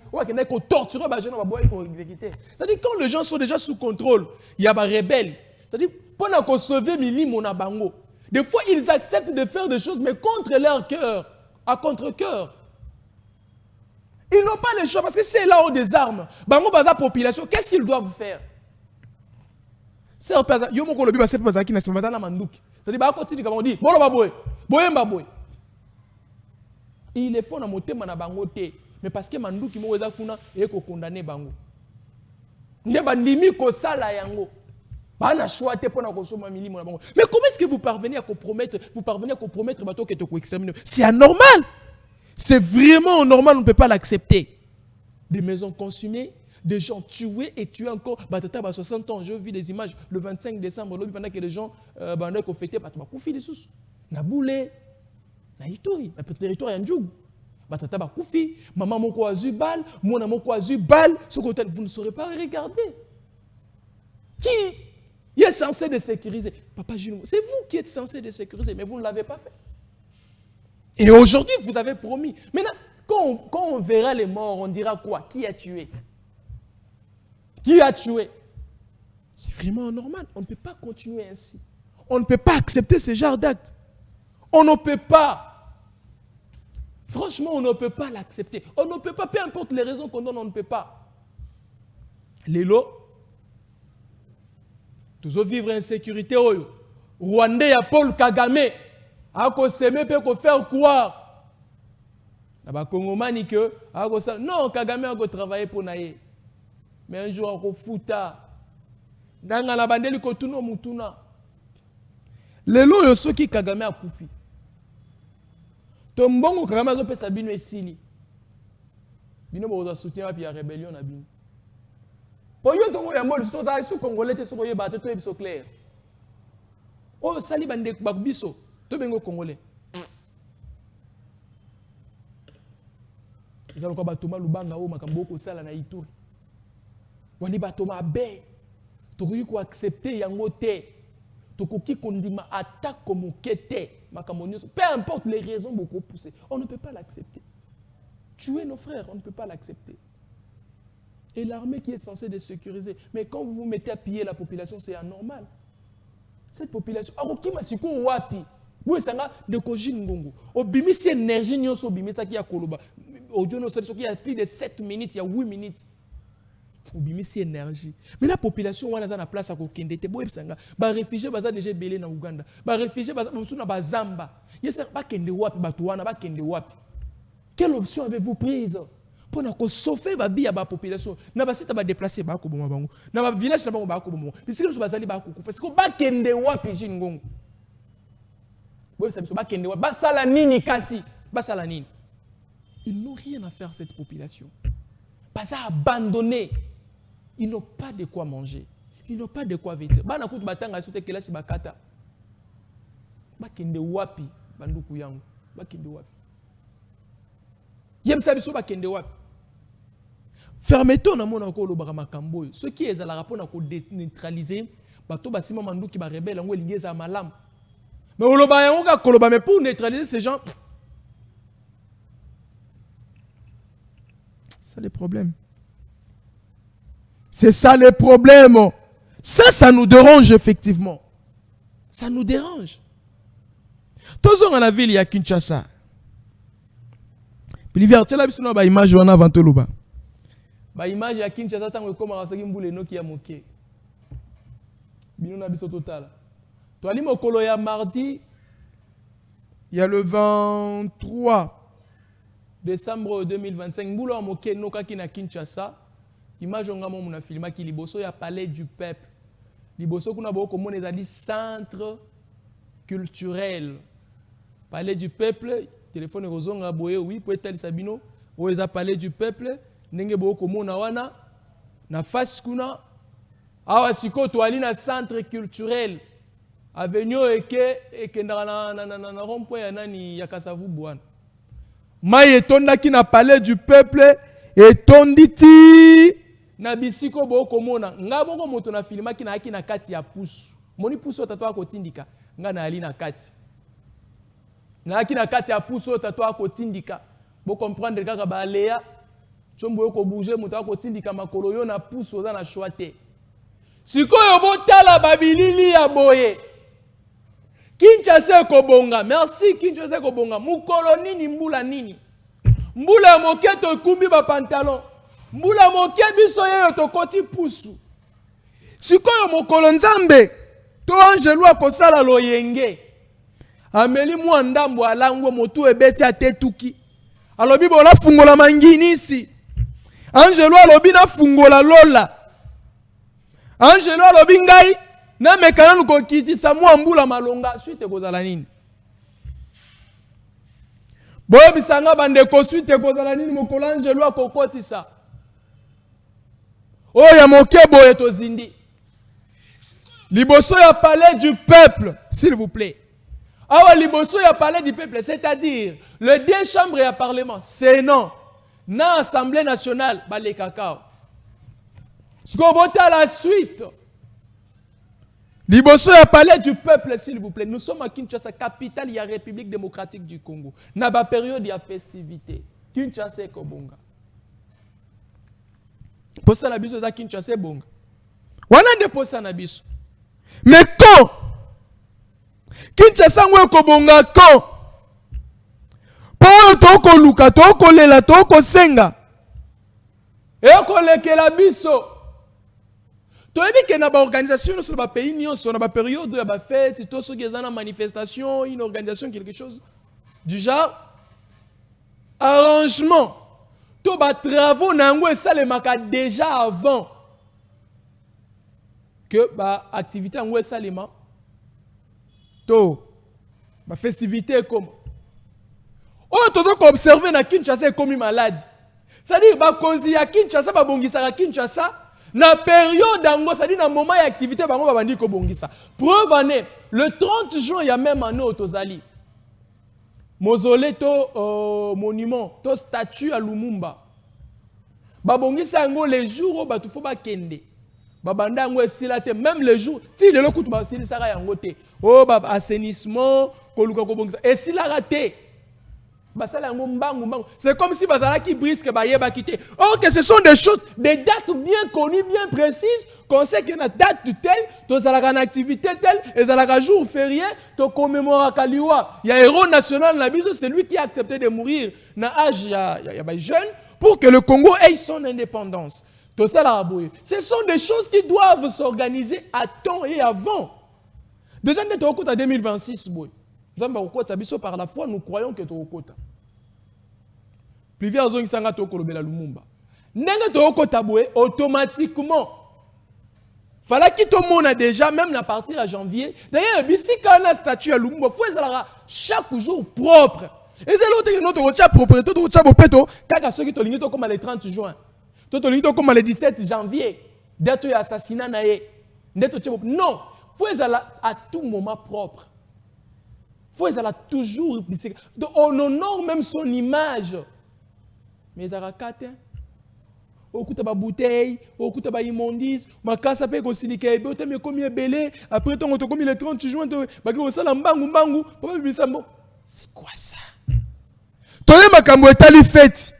quand les gens sont déjà sous contrôle, il y a des rebelles. C'est-à-dire, pendant qu'on sauve Mili Monabango, des fois, ils acceptent de faire des choses, mais contre leur cœur, à contre-cœur. Ils n'ont pas le choix, parce que c'est là où des armes. Bango Baza population, qu'est-ce qu'ils doivent faire? C'est un peu ça. Il est fort dans mon thème na bango te, mais parce que Mandouki mo weza kuna et ko condamner bango. Nde bandimi ko sala yango. Bana choix te pona ko soma milimo na bango. Mais comment est-ce que vous parvenez à compromettre bateau que to ko examiner? C'est anormal. C'est vraiment anormal, on ne peut pas l'accepter. Des maisons consumées, des gens tués et tués encore. Batata ba 60 ans, j'ai vu des images le 25 décembre pendant que les gens banda ko fêter batata ko fi les sous. Na boulé. Na Ituri, na territoire ya Ndjougou. Batata ba koufi, maman moko azu bal, mona moko azu bal, ce côté vous ne saurez pas regarder. Qui est censé de sécuriser? Papa Gilles, c'est vous qui êtes censé de sécuriser, mais vous ne l'avez pas fait. Et aujourd'hui, vous avez promis. Maintenant, quand on verra les morts, on dira quoi? Qui a tué? Qui a tué? C'est vraiment anormal. On ne peut pas continuer ainsi. On ne peut pas accepter ce genre d'actes. On ne peut pas. Franchement, on ne peut pas l'accepter. On ne peut pas, peu importe les raisons qu'on donne, on ne peut pas. Lélo, toujours vivre en sécurité. Rwandais, il y a Paul Kagame. A ko s'aimer peut faire quoi? Là-bas, Congomani que, non, Kagame a travaillé pour naïe. Mais un jour, on ko fouta. Dans la bande, il ko tuno mutuna. Lélo, il y a ceux qui Kagame a koufi. Tombongo Kagame a fait sa bino et sili. Bino ba soutien puis la rébellion na bino. Pour yo tongo ya mol so za su congolais te so ko yeba te to ebiso clair. Oh sali bande bakbiso to bengo congolais. Ils ont ko batoma lubanga o makambo ko sala na Ituri. Wani batoma be. tokoki ko accepter yango te. Tokoki kondima attaque comme kete makamonioso. Peu importe les raisons beaucoup poussées, on ne peut pas l'accepter. Tuer nos frères, on ne peut pas l'accepter. Et l'armée qui est censée les sécuriser. Mais quand vous vous mettez à piller la population, c'est anormal. Cette population, arokima siko wapi. Vous savez, de kojin ngongo. Obimisi énergie nyoso obimisa ki ya koloba. Audio no sori soki a plus de 7 minutes, il y a 8 minutes. Obimisi énergie. Mais la population wana za na place à kokende te boye sanga. Ba réfugiés baza déjà belé na Uganda. Ba réfugiés baza na ba Zamba. Yesa ba kende wapi batu wana ba kende wapi. Quelle option avez-vous prise pour sauver la vie de la population? Na ba site ba déplacer ba ko boma bango. Na ba village na bango ba ko boma. Bisiki so bazali ba ko parce que ba kende wapi jingongo. Boye ça ba kende wapi ba sala nini kasi? Ba sala nini? Ils n'ont rien à faire cette population. Pas à abandonner. Ils n'ont pas de quoi manger. Ils n'ont pas de quoi vêtir. Ba na kutu batanga sote kelasi bakata. Ba kende wapi banduku yango. Ba kende wapi? Fermeton na mona ko lobaka makambo. Ce qui est à la rapport na ko neutraliser bato basima mandu ki ba rebelle ngo lingeza malam. Mais oloba yango ka koloba mais pour neutraliser ces gens c'est le problème. C'est ça le problème. Ça nous dérange effectivement. Ça nous dérange. Tous dans la ville il y a Kinshasa. Bilivier, tu as vu une image avant tout le bas. Ba image ya Kinshasa tango koma kasaki mbule noki ya moke. Bino na biso total. To ali mokolo ya mardi, il y a le 23 décembre 2025 mbule ya moke nokaki na Kinshasa. Image nga mo na filma ki liboso ya palais du peuple. Liboso kuna ba ko mona ezali centre culturel. Palais du peuple. Téléphone rozonga boye oui pour être sabino o eza palais du peuple ndenge bo ko mona wana na face kuna awa siko to ali na centre culturel avenue eke na rond-point ya nani ya Kasavu bwana mai etondaki na palais du peuple etonditi na bisiko bo ko mona nga bongo moto na filmaki na aki na kati ya pusu moni pusu tatwa ko tindika nga na ali na kati na kina kati ya puso tatwa ko tindika bo comprendre kaka ba lea chombo ko bouger muto ko tindika makolo yo na puso za na choite sikoyo botala babilili ya boye Kinshasa ko bonga merci Kinshasa ko bonga mukolo nini mbula moketo kumbi ba pantalon mbula moke biso yeyo to koti pusu sikoyo mokolo nzambe to angelo akosala loyenge ameli mwa ndambo alangwe motu ebeti atetuki alobi bona fungola manginisi angelo alobi na fungola lola angelo alobi ngai na mekana nuko kitisa mwa mbula malonga suite kozala nini boye bisanga bande ko suite kozala nini mokolo angelo akokotisa oya moke boye tozindi liboso ya palais du peuple s'il vous plaît. Awa liboso ya palais du peuple, c'est-à-dire le deux chambres et parlement, c'est non. Na assemblée nationale, ba les cacao. Ce qu'on vote à la suite. Liboso ya palais du peuple, s'il vous plaît. Nous sommes à Kinshasa, capitale, il y a République démocratique du Congo. Na ba période il y a festivité. Kinshasa et Kobonga. Posa na biso za Kinshasa et Bonga. Wana de posa na biso. Mais quand Kinshasa ngwe ko bonga ko po to ko luka to ko lela to ko senga e ko lekela biso to ebike na ba organisation sur ba pays nyonso na ba période ya ba fête to so gezana manifestation une organisation quelque chose du genre arrangement to ba travaux na ngwe salemaka déjà avant que ba activité ngwe salema to ma festivité comme oh to observer na Kinshasa comme malade c'est-à-dire ba konzi ya Kinshasa ba bongisa ka Kinshasa na période dango c'est-à-dire na moment ya activité bango ba bandi ko bongisa preuve année le 30 juin il y a même année otozali mausolée to monument to statue à Lumumba ba bongisa ngo les jours ba tu faut ba kende babanda ngo esilate même le jour ti le lokutu ba silisaka yango te oh ba assainissement koluka kobongisa esilaka te basala yango mbangu c'est comme si basala qui brisque ba yeba kité or que ce sont des choses des dates bien connues bien précises qu'on sait qu'il y a une date telle to salaka une activité telle et salaka jour férié to commémora kaliwa il y a héros national na biso c'est lui qui a accepté de mourir na âge il y a ba jeune pour que le Congo ait son indépendance. Ce sont des choses qui doivent s'organiser à temps et avant. Déjà, nous sommes en 2026. Par la foi, nous croyons que nous sommes plusieurs zones qui sont en Lumumba. Automatiquement, il fallait que tout le monde a déjà, même à partir de janvier. D'ailleurs, si on a un statut à Lumumba, il faut chaque jour propre. Et c'est l'autre qui est notre propriété, notre propriété, quand ceux qui sont comme le 30 juin. Comme le 17 janvier, d'être assassinat, non, il faut à tout moment propre. Il faut toujours. On honore même son image. Mais ça rakate. Au coup de bouteille, au coup de immondice, ma casse a payé aussi les mais comme il est belé, après ton comme il est 30 juin, c'est quoi ça? Tolé makambo etali fête.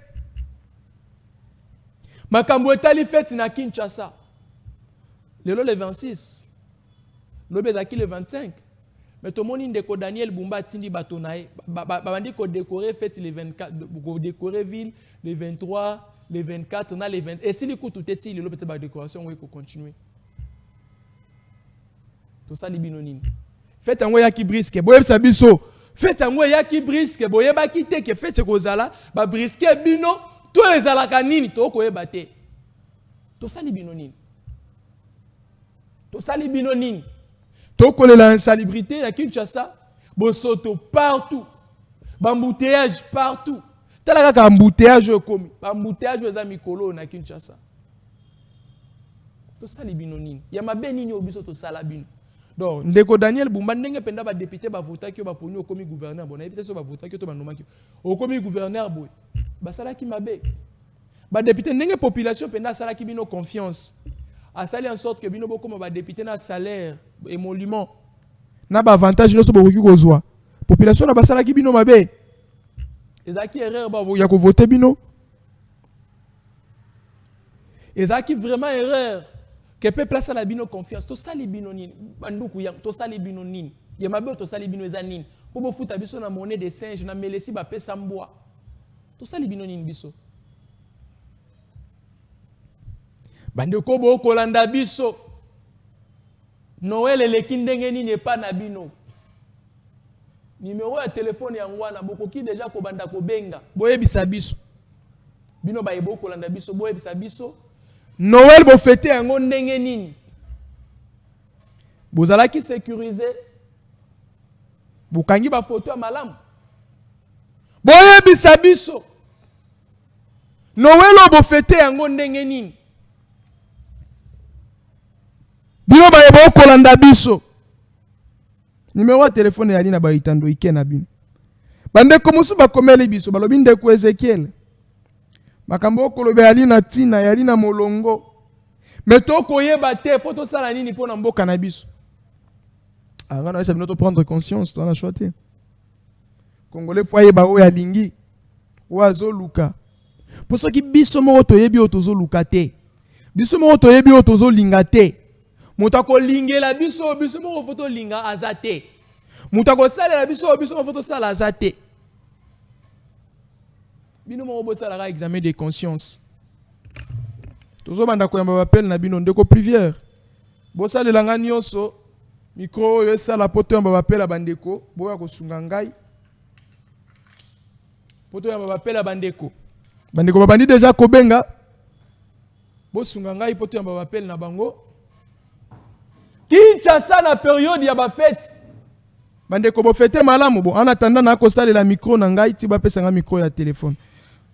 Makambo etali fête na Kinshasa. Le 26. Le 25. Mais tout le monde décore Daniel Bumba tindi batonae. Bandi ko décorer fête le 24, ko décorer ville le 23, le 24, on a le 20. Et si le coup tout est le peut-être ba décoration oui ko continuer. Tout ça li binonine. Fête en ya ki brisque. Boye sabiso. Fête en ya ki brisque. Boye ba kite ke fête ko zala ba brisque bino. Tous les alakanini, to ko ebate. To sali binonine. To sali binonine. To ko la insalubrité à Kinshasa, bosoto partout. Bambouteillage partout. Tala ka embouteillage komi. Bambouteillage za mikolo na Kinshasa. To sali binonine. Ya mabe nini obiso to sala bino. Donc ndeko Daniel Bumba ndenge penda ba député ba vota ki ba poni okomi gouverneur. Bon na éviter so ba vota ki to ba nomaki. Okomi gouverneur boy. Basala ki mabe. Ba député ndenge population penda sala ki bino confiance. A sali en sorte que bino bokoma ba député na salaire émolument. Na ba avantage no so bokoki kozwa. Population na basala ki bino mabe. Ezaki erreur ba ya ko voter bino. Ezaki vraiment erreur. Que peut placer la bino confiance. To sali bino nini. Banduku ya to sali bino nini. Ya mabe to sali bino ezanini. Pobo futa biso na monnaie de singe na melesi ba pesa mboa. To sali bino nini biso. Bande kobo kolanda biso. Noël eleki ndenge nini epa na bino. Numéro ya téléphone ya ngwana bokoki déjà ko banda ko benga. Boyebisa biso. Bino ba yebo kolanda biso boyebisa biso. Noël bo fêter yango ndenge nini. Bozalaki sécuriser. Bokangi ba photo ya malamu. Boyebisa biso. Noël bo fêter yango ndenge nini. Bino ba yebo kolanda biso. Numéro ya téléphone ya lina ba itando ikena bino. Bande komusu ba komeli biso balobi ndeko Ezekiel. Makambo kolobe yali na tina yali na molongo. Meto koyeba te photo sala nini pona mboka na biso. Ngana esa bino to prendre conscience to na choite. Congolais foye ba o ya lingi. O azoluka. Poso ki biso mo to yebi o tozo luka te. Biso mo to yebi o tozo linga te. Mutako lingela biso mo photo linga azate. Mutako sala la biso mo photo sala azate. Bino mo bosala ka examen de conscience. Tozo banda ko yamba appel na bino ndeko prière. Bosala langa nyonso micro yo sala poto yamba appel a bandeko boya ko sunga ngai. Poto yamba appel a bandeko. Bandeko babandi déjà ko benga. Bo sunga ngai poto yamba appel na bango. Kinshasa na période ya ba fête. Bandeko bo fêter malamu bo en attendant na ko sala la micro na ngai ti ba pesa nga micro ya téléphone.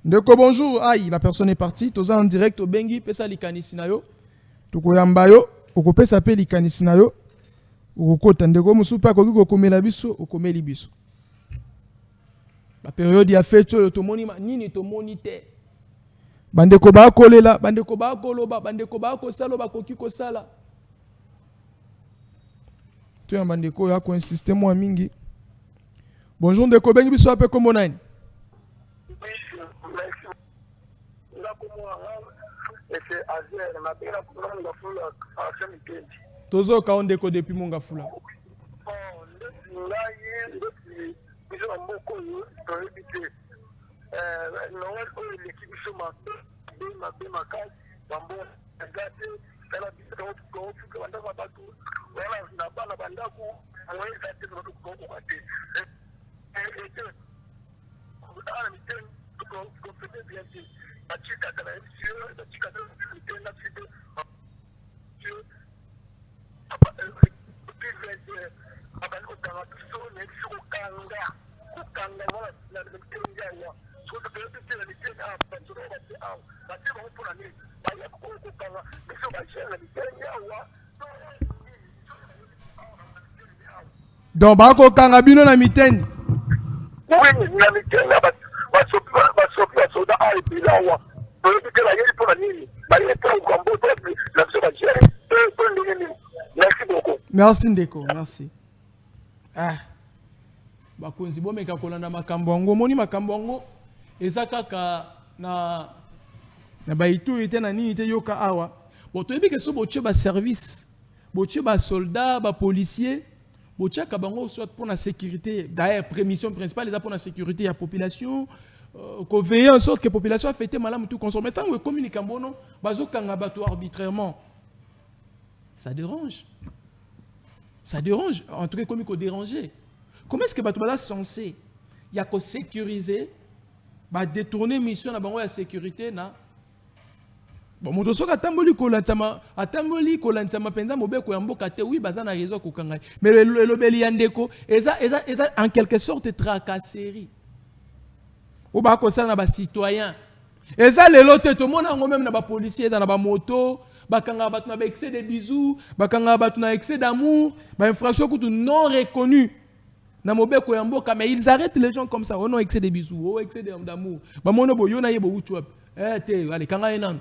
Ndeko bonjour, aïe, la personne est partie, toza en direct au bengi, pesa likanisi na yo. Toko yamba yo, oko pesa pe likanisi na yo. Oko kota ndeko musu pa ko komela biso, okomeli biso. La période ya fête to moni nini to moni te. Bandeko ba kolela, bandeko ba koloba, bandeko ba kosala bakoki kosala. Tu es bandeko ya ko insister moi mingi. Bonjour ndeko bengi biso ape kombo nani? Tozo ka ondeko depuis monga fula. Donc bako kanga bino na mitendi. Oui, na mitendi ba soda ai bilawa. Porque la yeli pour nini? Ba yeli pour Congo peuple, la soda géré. Merci beaucoup. Merci ndeko, merci. Ah. Bakonzi bo meka kolanda makambo ngo moni makambo ngo eza kaka na baitu ite na nini te yoka awa. Bon to yebi ke so boche ba service. Boche ba soldat, ba policier. Boche ka bango soit pour la sécurité. D'ailleurs, prémission principale est pour la sécurité de la population. Qu'on veille en sorte que la population a fêté malade tout consommer. Tant que communique en bon, bazo kanga bateau arbitrairement. Ça dérange. Ça dérange. En tout cas, comme il faut déranger. Comment est-ce que bateau est censé? Il y a qu'à sécuriser, détourner mission dans la sécurité na. Bon, moto soka tamboli kolantama penza mobeko ya mboka te oui baza na réseau kokanga. Mais le lobeli yandeko eza en quelque sorte tracasserie. Ou ba ko sala na ba citoyen. Eza lelo te to mona ngo même na ba policier eza na ba moto, bakanga batu na ba excès de bisous, bakanga batu na excès d'amour, ba infraction kutu non reconnue. Na mobeko ya mboka mais ils arrêtent les gens comme ça, oh non excès de bisous, oh excès d'amour. Ba mono bo yo na yebo uchuap. Te allez kanga enam.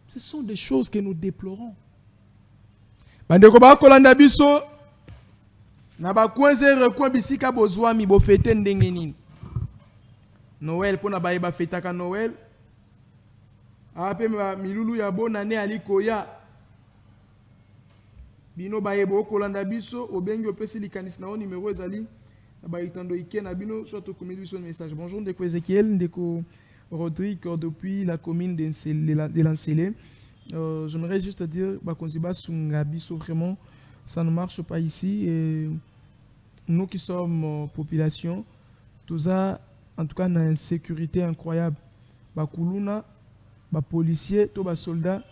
Ce sont des choses que nous déplorons. Bandeko ba kolanda biso na ba kwenze recoin bisika bozwa mi bo fete ndenge nini. Noël pona ba yeba fetaka Noël. Ape milulu ya bonne année alikoya. Bino ba yebo kolanda biso obengi opesi likanisi na numéro ezali na ba itando ike na bino soit to komeli biso message. Bonjour ndeko Ezekiel ndeko Rodrigue depuis la commune de Lancélé. J'aimerais juste te dire, Bakonziba Sungabiso, vraiment, ça ne marche pas ici. Et nous qui sommes population, tout ça, en tout cas, on a une sécurité incroyable. Bakuluna, policiers, tous les soldats,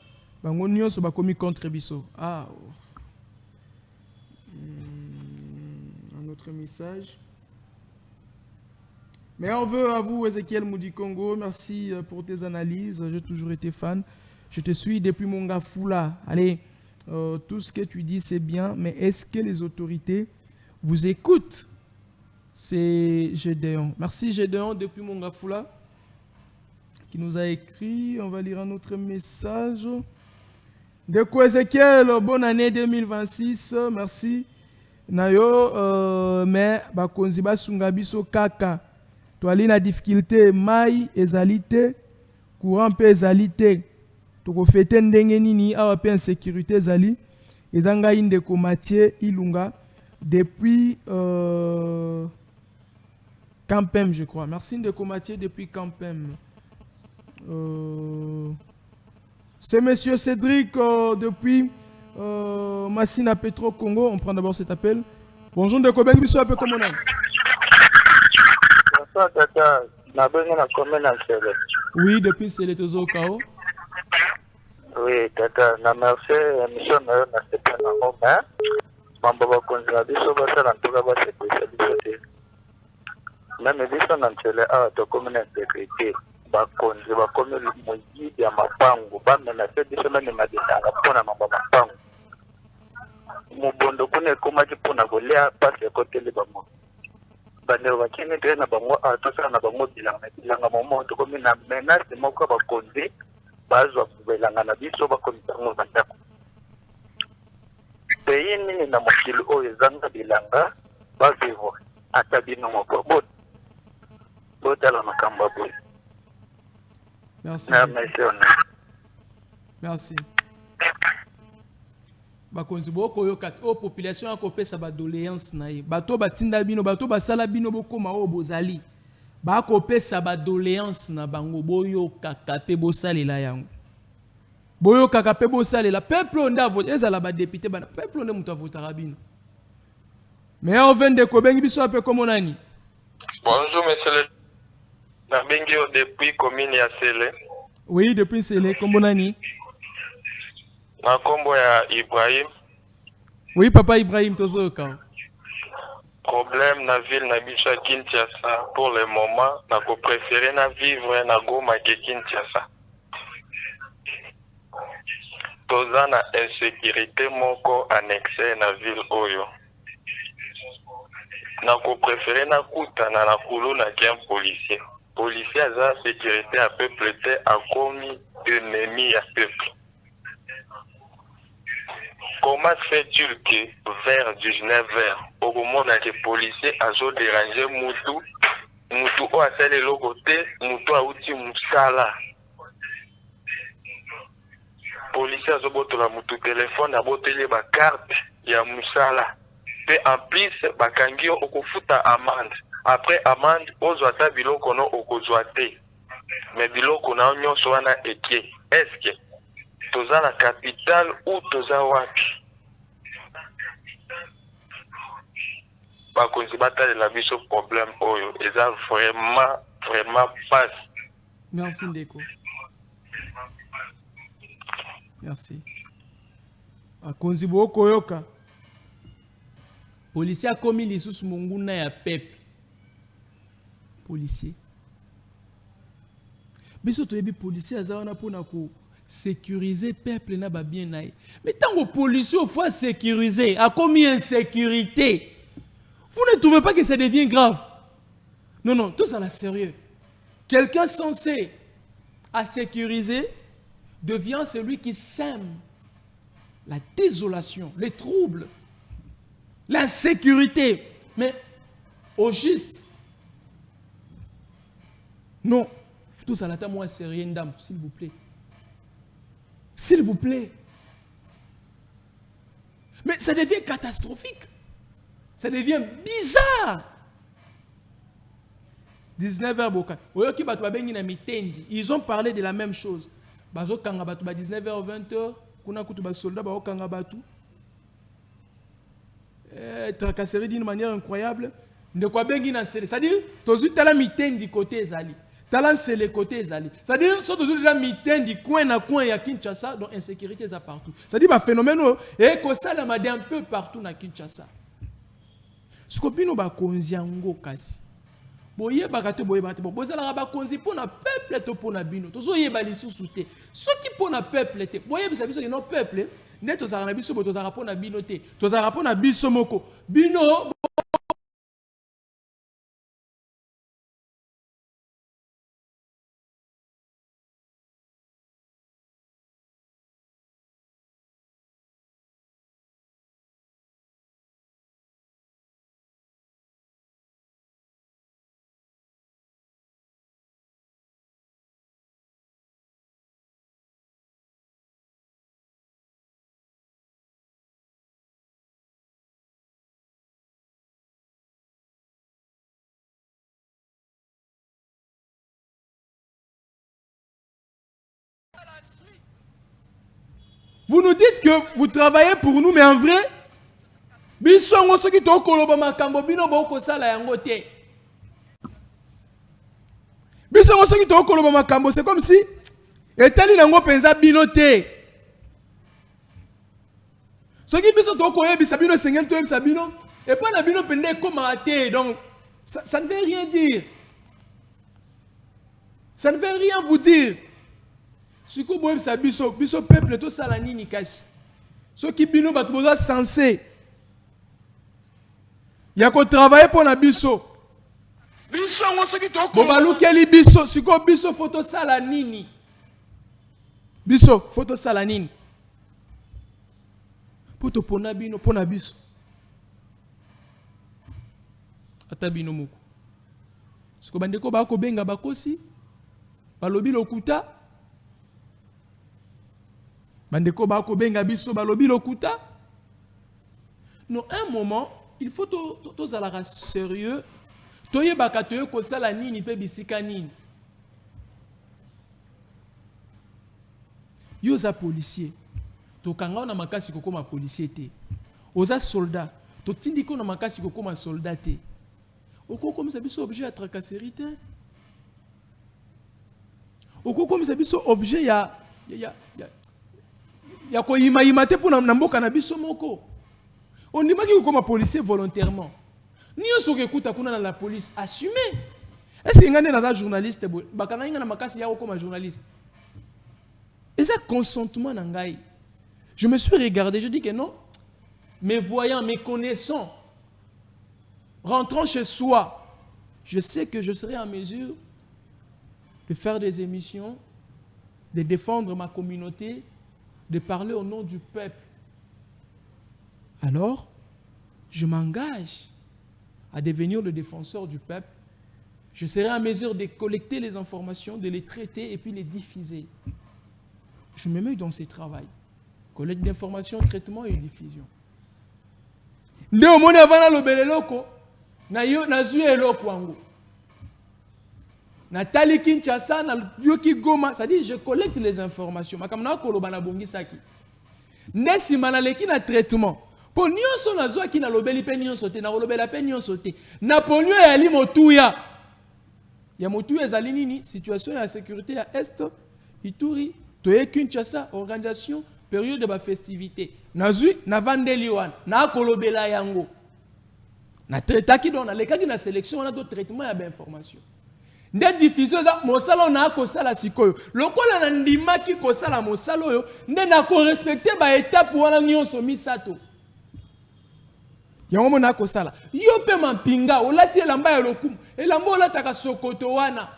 on sont commis contre Bisso. Ah, un autre message. Mais on veut à vous, Ezekiel Moudi Congo. Merci pour tes analyses. J'ai toujours été fan. Je te suis depuis mon Gafoula. Allez, tout ce que tu dis, c'est bien. Mais est-ce que les autorités vous écoutent? C'est Gédéon. Merci Gédéon depuis mon Gafoula qui nous a écrit. On va lire un autre message. De quoi Ezekiel, bonne année 2026. Merci. Nayo, mais Bakonziba Sungabiso Kaka. Toali na difficulté mai ezalité courant pe ezalité to ko fete ndenge nini awa pe insécurité ezali ezanga inde ko Mathieu Ilunga depuis Campem je crois. Merci ndeko Mathieu depuis Campem. C'est monsieur Cédric depuis Massina Petro Congo. On prend d'abord cet appel. Bonjour ndeko bengi biso ape comme on est. Tata, na benga na commune na Sele. Oui, depuis Sele tozo kao. Oui, tata, na merci émission na na sepa na ngoma. Mambo ba konza biso ba sala ntoka ba sécurité biso te. Na me biso na Sele a to commune na sécurité. Ba konza ba commune moyi ya mapango ba na se biso na ne maditanga pona mambo mapango. Mubondo kune koma ki pona golea pasi kote le ba mo. bandeko bakini te na bango tosala na bango bilanga momo tokomi na menace moko bakonzi bazwa bilanga na biso bakomisa bango bandako pays nini na mokili oyo ezanga bilanga bavivre ata bino moko botala makambo boye. Merci. Merci. Bakonzi boko yo kati o population a kopesa ba doléance na ye. Bato batinda bino, bato basala bino bokoma o bozali. Ba kopesa ba doléance na bango boyo kakape bosalela yango. Boyo kakape bosalela peuple onda vote ezala ba député bana peuple onda muto votera bino. Mais on vient de ko bengi biso ape comme nani. Bonjour monsieur le Nabengi depuis commune ya Sele. Oui, depuis Sele, comme nani? Na kombo ya Ibrahim. Oui, papa Ibrahim Tozoka. Problème na ville na biso ya Kinshasa pour le moment, na ko préférer na vivre na Goma ke Kinshasa. Toza na insécurité moko annexé na ville oyo. Na ko préférer na kutana na kulu na kien policier. Policier a la sécurité à peuple a commis ennemi à peuple. Comment fait-il que vers 19h, au moment où les policiers ont dérangé Moutou a fait le côté, Moutou a outil Moussala. Policiers ont boté la Moutou téléphone, a boté les cartes, il y a Moussala. Et en plus, Bakangio au fout à amende. Après amende, aux oita biloko no okozwate. Mais biloko na onyo soana eke. Est-ce que toza la capitale ou toza wapi? Bakonzi batale la biso problème oyo. Eza vraiment pas. Merci Ndeko. Merci. Bakonzi boko yoka. Policier a commis lisusu monguna ya peuple. Policier. Biso to yebi policier azawana pona ko sécuriser peuple na ba bien naï. Mais tant que policier au fois sécuriser a commis insécurité. Vous ne trouvez pas que ça devient grave? Non non, tout ça là sérieux. Quelqu'un censé à sécuriser devient celui qui sème la désolation, les troubles, l'insécurité. Mais au juste non, tout ça là, moi sérieux, dame, s'il vous plaît. S'il vous plaît. Mais ça devient catastrophique. Ça devient bizarre. 19h Boka. Ils ont parlé de la même chose. 19h 20h, kuna kutu ba soldat ba okanga batu. Tracasserie d'une manière incroyable. De quoi bengi na sele. C'est-à-dire, tozu tala mitendi côté ezali. Talent c'est le côté ezali. C'est-à-dire, soit toujours déjà mitendi coin na coin ya Kinshasa, donc insécurité est partout. C'est-à-dire, bah phénomène et que ça la m'a un peu partout na Kinshasa. Ce que bino ba konziango kasi. Boye bakate boye bakate bo bozala ba konzi pour na peuple to pour na bino. Tozo yeba lisusu te. Ce qui pour na peuple te. Boye bisa biso no peuple, ne tozala na biso bo tozala pour na bino te. Tozala pour na biso moko. Bino vous nous dites que vous travaillez pour nous, mais en vrai, c'est comme si etali nango penza binote. Ce qui biso to ko yebisa bino sengel to yebisa bino et pas na bino pende commenter, donc ça ne veut rien dire. Ça ne veut rien vous dire. Si vous voyez ça, biso peuple tout ça la nini kasi. Ceux qui bino batu boza censé. Il y a qu'on travaille pour na biso. Bobalukeli biso, siko biso photo sala nini. Biso photo sala nini. Poto pona bino pona biso. Ata bino moko. Siko bandeko ba ko benga bakosi. Balobi lokuta. Bandeko ba ko benga biso balobi lokuta. Non, un moment, il faut tous aller sérieux. Toye baka toye kosala nini pe bisika nini. Yo za policier. To kanga na makasi kokoma policier te. Oza soldat. To tindiko na makasi kokoma soldat te. Oko comme ça biso objet à tracasserie te. Oko comme ça biso objet ya ko ima te pour na mboka na biso moko. On dit que comme policier volontairement. Ni on se écoute à la police assumé. Est-ce qu'il y a un journaliste bakana inga na makasi ya comme journaliste. Et ça consentement nangai. Je me suis regardé, je dis que non. Mais voyant, mes connaissant, rentrant chez soi, je sais que je serai en mesure de faire des émissions, de défendre ma communauté, de parler au nom du peuple. Alors, je m'engage à devenir le défenseur du peuple. Je serai en mesure de collecter les informations, de les traiter et puis les diffuser. Je me mets dans ce travail. Collecte d'informations, traitement et diffusion. Nde omoni avana lobele loko na yo na zui eloko wango. Na tali Kinshasa na yoki Goma, ça dit je collecte les informations. Makamna koloba na bongisaki. Nesi manaleki na traitement. Po nyonso na zo ki na lobeli pe nyonso te na lobela pe nyonso te. Na ponyo ya li motuya. Ya motuya ezali nini? Situation ya sécurité ya Est, Ituri, toye Kinshasa, organisation période de la festivité. Nazui na vandeli wan na kolobela yango. Na traitaki don na lekaki na sélection on a d'autres traitements ya information. Nde diffusion za mosala na ko sala sikoyo. Lokola na ndimaki ko sala mosala yo, nde na ko respecter ba étape wana nyonso misato. Yango mona ko sala. Yo pe mampinga olati elamba ya lokumu. Elamba olataka sokoto wana.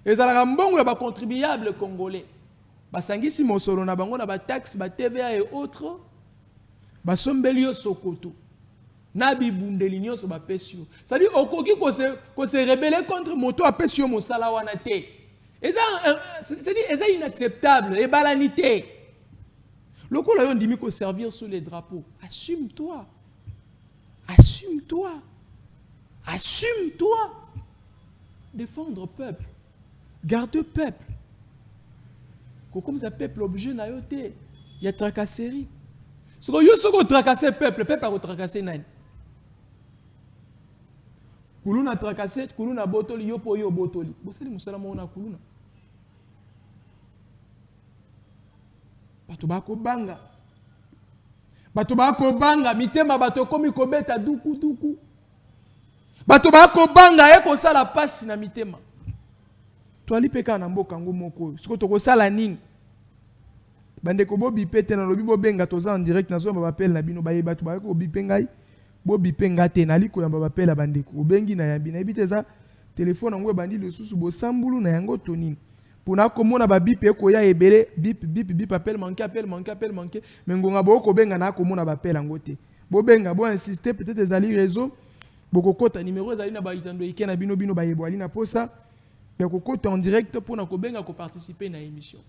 Ezalaka mbongo ya ba contribuable congolais. Basangisi mosolo na bango na ba taxe ba TVA et autres. Basombeli yo sokoto. Na bibundeli nyonso ba pesio. Ça dit okoki ko se rebeller contre moto a pesio mosala wana te. C'est inacceptable et balanité. Lokola yo ndimi ko servir sous les drapeaux. Assume-toi. Assume-toi. Assume-toi. Défendre le peuple. Garde le peuple. Comme ça, peuple objet na yote. Il y a tracasserie. Si vous avez tracassé le peuple a tracassé nani. Kuluna tracassé, kuluna botoli, yopo yo botoli. Boseli musala mona kuluna. Bato bako banga. Bato bako banga, mitema bato komi kobeta duku. Bato bako banga eko sala pasi na mitema. Toali peka na mboka ngo moko. Siko toko sala nini? Bande ko bo bipete na lobi bo benga toza en direct na zo ba appel na bino baye batu ba ko bipengai. Bo bipenga te na liko ya ba appel la bande ko. Bengi na yambi na biteza téléphone ngo bandi le susu bo sambulu na yango tonini. Pona komona ba bipe ko ya ebele bip appel manqué mais ngonga bo ko benga na komona ba appel ngo te. Bo benga bo insister peut-être ezali réseau boko kota numéro ezali na ba itando ikena bino bayebo ali na posa. Ya kokota en direct pour na kobenga ko participer na émission.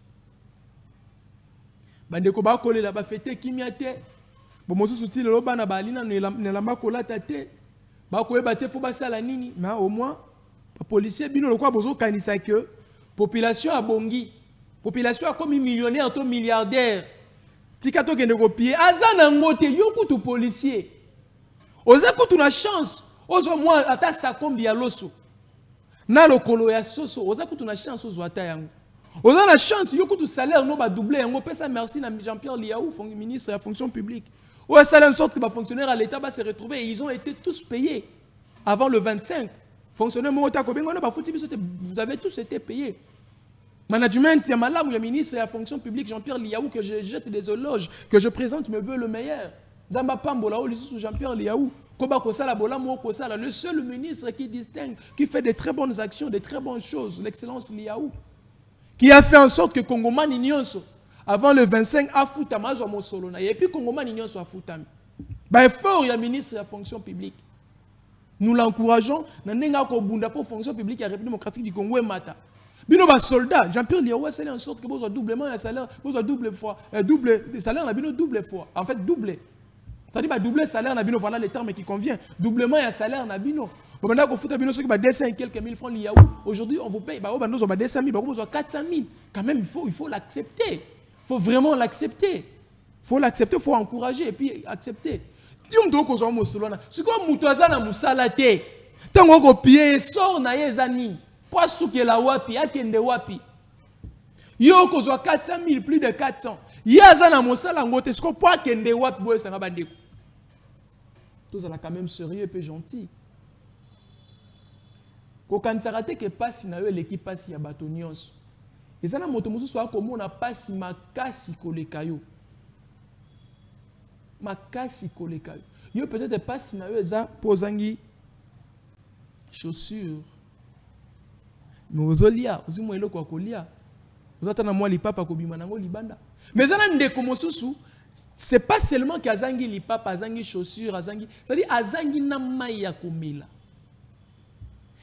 Bande ko ba kolela ba fete kimia te. Bo mosusu ti lelo bana ba alina ne lamba kolata te. Ba ko eba te fo ba sala nini, mais au moins ba policier bino lokwa bozo kanisa que population a bongi. Population a comme millionnaire to milliardaire. Tika to kende ko pied azana ngote yokutu policier. Oza kutu na chance. Ozo moi ata sa kombi ya loso. Na lokolo ya soso oza kutu na chance ozwata yango oza na chance yo kutu salaire no ba doubler yango pesa merci na Jean-Pierre Liaou ministre de la fonction publique ou salaire en sorte que ba fonctionnaires à l'état va se retrouver et ils ont été tous payés avant le 25 fonctionnaires mota ko bengo na ba futi biso vous avez tous été payés management ya malamu ya ministre de la fonction publique Jean-Pierre Liaou que je jette des éloges que je présente me veut le meilleur Zamba Pambola o lisu Jean-Pierre Liaou Le seul ministre qui distingue, qui fait de très bonnes actions, de très bonnes choses, l'excellence Liaou, qui a fait en sorte que Congoman Inyonso, avant le 25, a foutu Mazo Mosolona, et puis Congoman Inyonso a foutu. Effort, il y a ministre de la fonction publique. Nous l'encourageons, nous avons pour fonction publique à la République démocratique du Congo et Mata. Bino ba soldat, Jean-Pierre Liaou a scellé en sorte que vous avez doublement un salaire, vous avez double fois, double salaire, double fois. En fait, doublé. C'est-à-dire que doubler salaire, voilà le terme qui convient. Doublement un salaire, nabino. Maintenant, on fout à bino ceux qui va 200 et quelques mille francs Liaou. Aujourd'hui, on vous paye, bah, on va 200 000, on va 400 000. Quand même, il faut l'accepter. Il faut vraiment l'accepter. Il faut l'accepter, il faut encourager et puis accepter. Diom do ko zo mosolona. Si ko mutoza na musala te. Tango ko pied sort na yezani. Pas soukela wapi, akende wapi. Yo ko zo 400 000, plus de 400. Yaza na musala ngote, si ko po akende wapi boye sanga bandeko. Tous à la quand même sérieux et peu gentil. Ko kansarate ke pasi na yo l'équipe pasi ya bato nyonso. Ezana moto mususu akomona pasi makasi koleka yo. Makasi koleka yo. Yo peut-être pasi na yo eza pozangi chaussures. Mais ozolia, ozimo eloko akolia. Ozatana mwa lipapa kobima nango libanda. Mais ezana ndeko mosusu, c'est pas seulement qu'azangi lipapa, azangi chaussures, azangi, c'est-à-dire azangi na mai ya komela.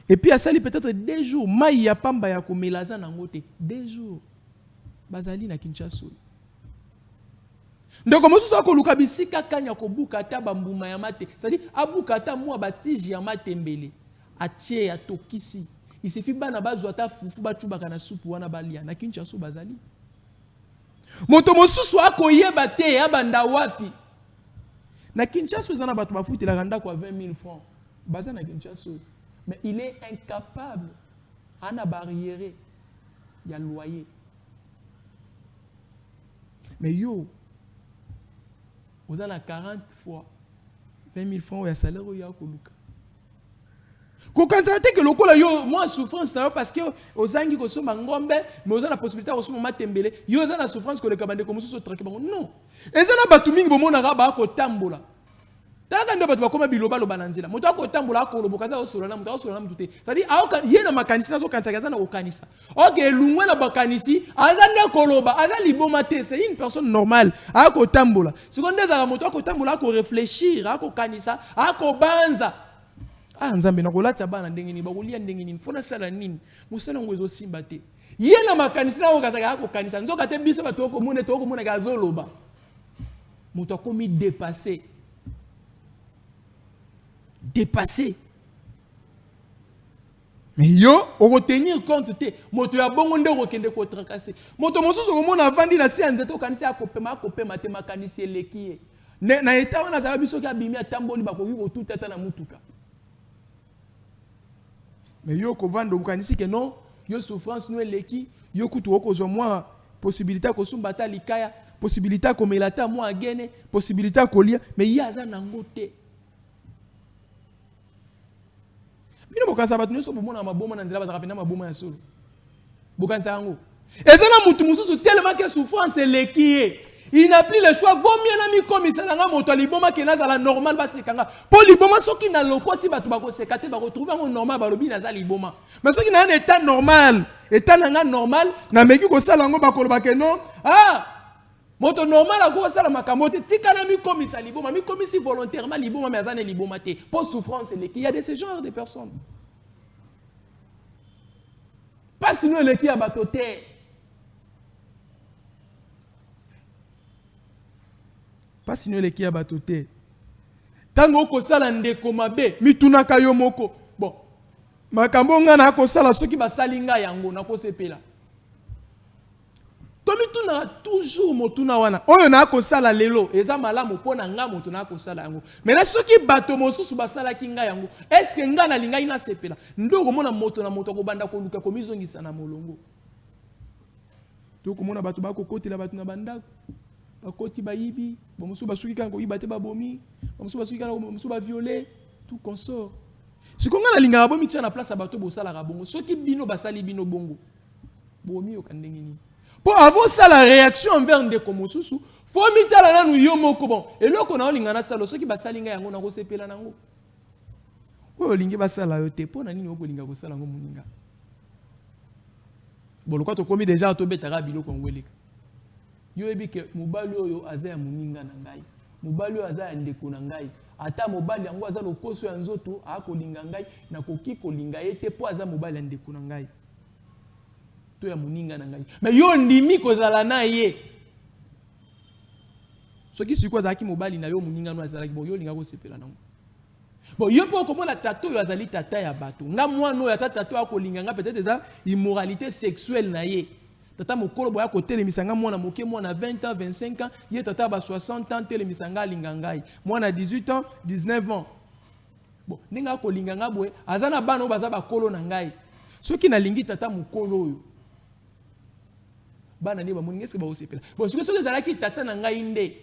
Et puis asali peut-être 2 jours, mai ya pamba ya komela za nango te, 2 jours. Bazali na Kinshasa. Donc comme ça ko luka bisika kanya ko buka ta bambuma ya mate, c'est-à-dire abuka ta mwa batiji ya matembele. Atie ya tokisi. Il suffit bana bazwa ta fufu batubaka na soupe wana balia na Kinshasa bazali. Moto mosusu akoyeba te abanda wapi. Na Kinshasa zana batu bafuti la randa kwa 20 000 francs. Baza na Kinshasa. Mais il est incapable à barrière il y a loyer. Mais yo vous avez 40 fois 20 000 francs ya salaire ya koluka. Ko kanzate que lokola yo moi souffrance na parce que ozangi ko soma ngombe mais ozana possibilité ko soma matembele yo ozana souffrance ko le kabande ko mususu traquer bango non. Ezana batu mingi bomona ba ko tambola. Talaka ndo batu bakoma biloba lo bananzela. Moto ko tambola ko lobo kaza osolola moto osolola mututé. C'est-à-dire aoka yena makanisi na zo kanisa za na ko kanisa. OK lungwe na bakanisi azana ko loba azali boma te c'est une personne normale. A ko tambola. Seconde za moto ko tambola ko réfléchir, a ko kanisa, a ko banza. Ah nzambe na kolata bana ndenge ni bakolia ndenge ni fona sala nini musala ngwezo simba te yena makanisi na okazaka ko kanisa nzoka te biso bato ko mona to ko mona ga zoloba moto akomi dépassé mais yo on tenir compte te moto ya bongo nde ko kende ko tracasser moto mosusu ko mona vandi na si anzeto kanisa akopema te makanisi elekie na eta wana za biso ka bimi atamboli bakoki ko tutata na mutuka. Mais yo ko vando ukanisi que non yo souffrance nous eleki yo kutu ko zo moi possibilité ko sumbata likaya possibilité ko melata moi agene possibilité ko lia mais ya za nango te bino bokansa batu nyoso bomona maboma na nzela bazaka pena maboma ya solo bokansa yango ezana mutu mususu tellement que souffrance eleki il n'a plus le choix. Vaut mieux n'ami comme ça n'a moto liboma qui n'a la normal bas sekanga. Pour liboma ceux qui n'a le côté batu bako sekate ba retrouver un normal ba lobi na za liboma. Mais ceux qui n'a un état normal normal na meki ko sala ngo bako ba ke non ah moto normal a ko sala makamote tika na mi comme ça liboma mi comme si volontairement liboma mais azane liboma te pour souffrance et il y a de ce genre de personnes. Pas sinon le qui a batoté. Pas sinon les qui a batoté. Tango ko sala ndeko mabe mitunaka yo moko. Bon. Makambo nga na ko sala soki ba salinga yango na ko sepela. To mituna toujours motuna wana. Oyo na ko sala lelo eza malamu pona nga moto na ko sala yango. Mais na soki bato mosusu ba sala kinga yango. Est-ce que nga na linga ina sepela? Ndoko mona moto na moto ko banda ko luka ko mizongisa na molongo. To ko mona bato ba ko kotela bato na bandako. Bakoti bayibi, bamusu basuki kango ibate babomi, bamusu basuki kango bamusu ba violer, tout consort. Si konga na linga bomi tia na place à bato bosala ka bongo, soki bino basali bino bongo. Bomi okandengeni. Pour avoir ça la réaction envers ndeko mosusu, Faut mitala na nu yo moko bon. Et loko na olinga na salo soki basalinga yango na kosepela nango. Ko olingi basala yo te pona nini okolinga kosala ngo muninga. Bon lokwa to komi déjà to betaka biloko ngweleka. Yo ebi ke mobali oyo aza ya muninga na ngai. Mobali oyo aza ya ndeko na ngai. Ata mobali yango aza lokoso ya nzoto akolinga ngai na koki kolinga ye te po aza mobali ya ndeko na ngai. To ya muninga na ngai. Mais yo ndimi kozala na ye. Soki siko azaki mobali na yo muninga no azalaki bon yo linga ko sepela nango. Bon yo po komona tato yo azali tata ya bato. Nga mwana oyo ata tato akolinga nga peut-être eza immoralité sexuelle na ye. Tata mokolo boya ko telemisa nga mwana moke mwana 20 ans 25 ans ye tata ba 60 ans telemisa nga linga ngai. Mwana 18 ans 19 ans. Bon ninga ko linga nga boye azana bana baza ba kolo na ngai. Soki na lingi tata mokolo oyo bana ni ba moninga eske ba osepela. Bon soki ezalaki tata na ngai nde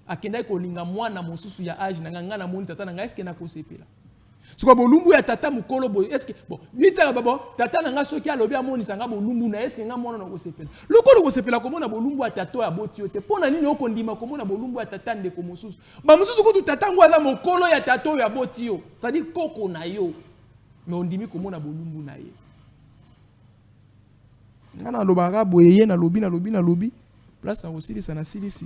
akenda ko linga mwana mosusu ya âge na nga na moni tata na ngai eske na kosepela. Siko bolumbu ya tata mukolo boy eske bon nitaka babo tata na nga soki alobi amoni sanga bolumbu na eske nga mwana na kosepela. Lokolo kosepela komona bolumbu ya tata ya boti yote. Pona nini okondima komona bolumbu ya tata ndeko mosusu. Ba mosusu kutu tata ngo aza mokolo ya tata ya boti yo. Sadi koko na yo. Me ondimi komona bolumbu na ye. Ngana lobaka boyeye na lobi. Place na osilisa na silisi.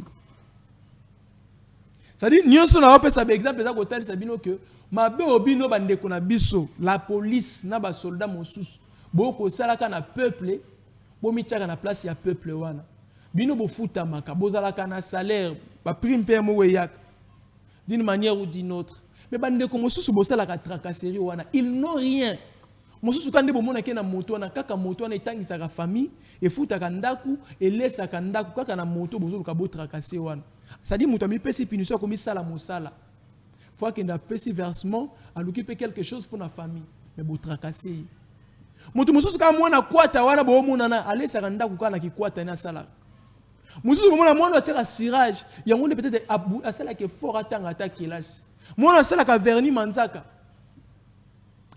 C'est-à-dire, nous avons un exemple que mabe obino bandeko na biso, la police na ba soldat mosusu, boko salaka na peuple, bo mitaka na place ya peuple wana. Bino bo futa maka, bozalaka na salaire, ba prime père mo yak d'une manière ou d'une autre. Mais bandeko mosusu bo salaka tracasserie wana, ils n'ont rien. Mosusu kande bo mona ke na moto na kaka moto na etangisa ka famille, e futa ka ndaku, e lesa ka ndaku kaka na moto bozo ka bo tracasser wana. Ça dit, moutoumi pesi punition comme ça la moussala. Faut qu'il a pesi versement, à l'occuper quelque chose pour la famille. Mais vous tracasser. Moutoumi sous quand moi na quoi ta wana bo monana aller ça renda kuka na ki quoi ta na sala. Moutoumi mona moi na tira cirage. Yango ne peut-être à cela qui est fort atang attaque hélas. Moi na cela ka verni manzaka.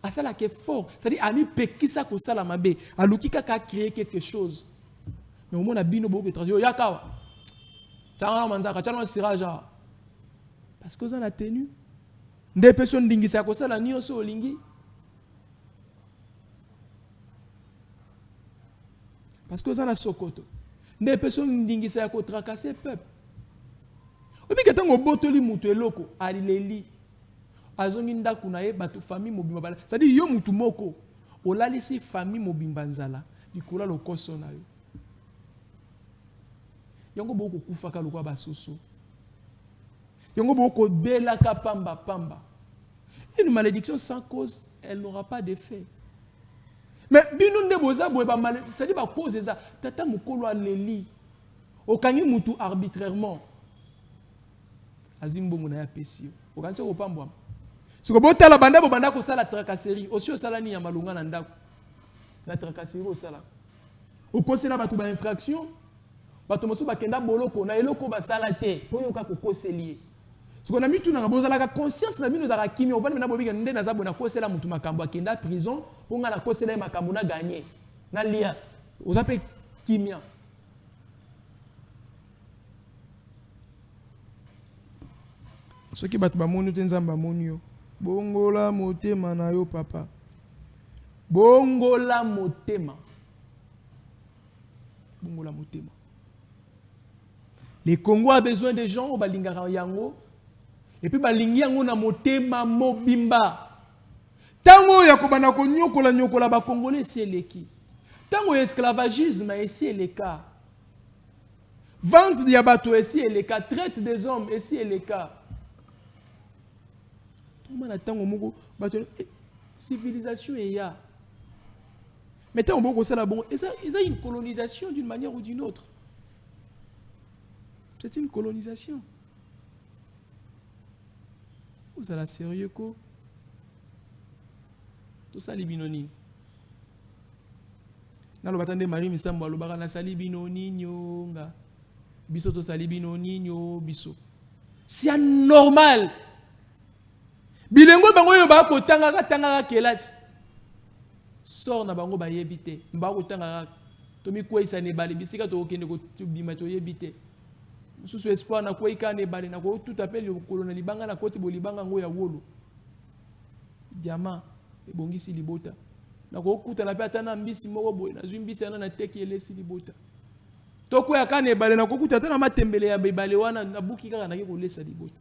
À cela qui est fort, c'est-à-dire ani pekisa ko sala mabe, à l'okika ka créer quelque chose. Mais au moins na bino bo que traduire yakawa. Parce que vous en avez tenu. Des personnes qui sont comme ça, ni au solingi. Parce que vous en avez sokoto. Des personnes qui sont comme tracasser le peuple. Et puis quand on botoli mutu eloko, alileli. Azonginda kunaye batu famille mobimba bala. C'est-à-dire yo mutu moko. Olalisi famille mobimba nzala. Dikola lo koso na yo. Yango boko kufaka lokwa basoso. Yango boko belaka pamba. Une malédiction sans cause, elle n'aura pas d'effet. Mais bino nde boza boye ba malédiction, c'est-à-dire ba cause ça. Tata mukolo aleli. Okangi mutu arbitrairement. Azimbo mona ya pesi. Okanse ko pambwa. Siko botala banda bo banda ko sala tracasserie, aussi o sala ni ya malunga na ndako. Na tracasserie o sala. O kosela batu ba infraction. Bato mosu bakenda boloko na eloko basala te po yoka kokoselier. Siko na mitu na bozala ka conscience na bino za kimi on va na bobi nde na zabo na kosela mutu makambo akenda prison po nga na kosela makambo na gagner. Na lia. Ozape kimia. Soki bato ba moni te nzamba moni yo. Bongola motema na yo papa. Bongola motema. Bongola motema. Le Congo a besoin de gens au balingara yango. Et puis balingi yango na motema mobimba. Tango ya kobana ko nyokola ba congolais c'est leki. Tango esclavagisme ici est le cas. Vente de bateaux ici est le cas, traite des hommes ici est le cas. Tout le tango moko bateau civilisation et ya. Mais tango moko ça la bon, et ça une colonisation d'une manière ou d'une autre. C'est une colonisation. Vous allez sérieux quoi? Tout ça les binoni. Nalo batande Marie Misambo alobaka na sali binoni nyonga. Biso to sali binoni nyo biso. C'est anormal. Bilengo bango yo ba ko tanga kelasi. Sort na bango ba yebite. Mba ko tanga to mi ko isa ne bali bisika to okende ko bima to yebite. Sous espoir na quoi ikane bale na quoi tout appelle le colonel libanga na koti bolibanga ngo ya wolo. Diamant ebongisi libota. Na quoi kuta na pe atana mbisi moko boy na zwi mbisi ana na teki elesi libota. To quoi akane bale na quoi kuta atana matembele ya bale wana na buki kaka na ko lesa libota.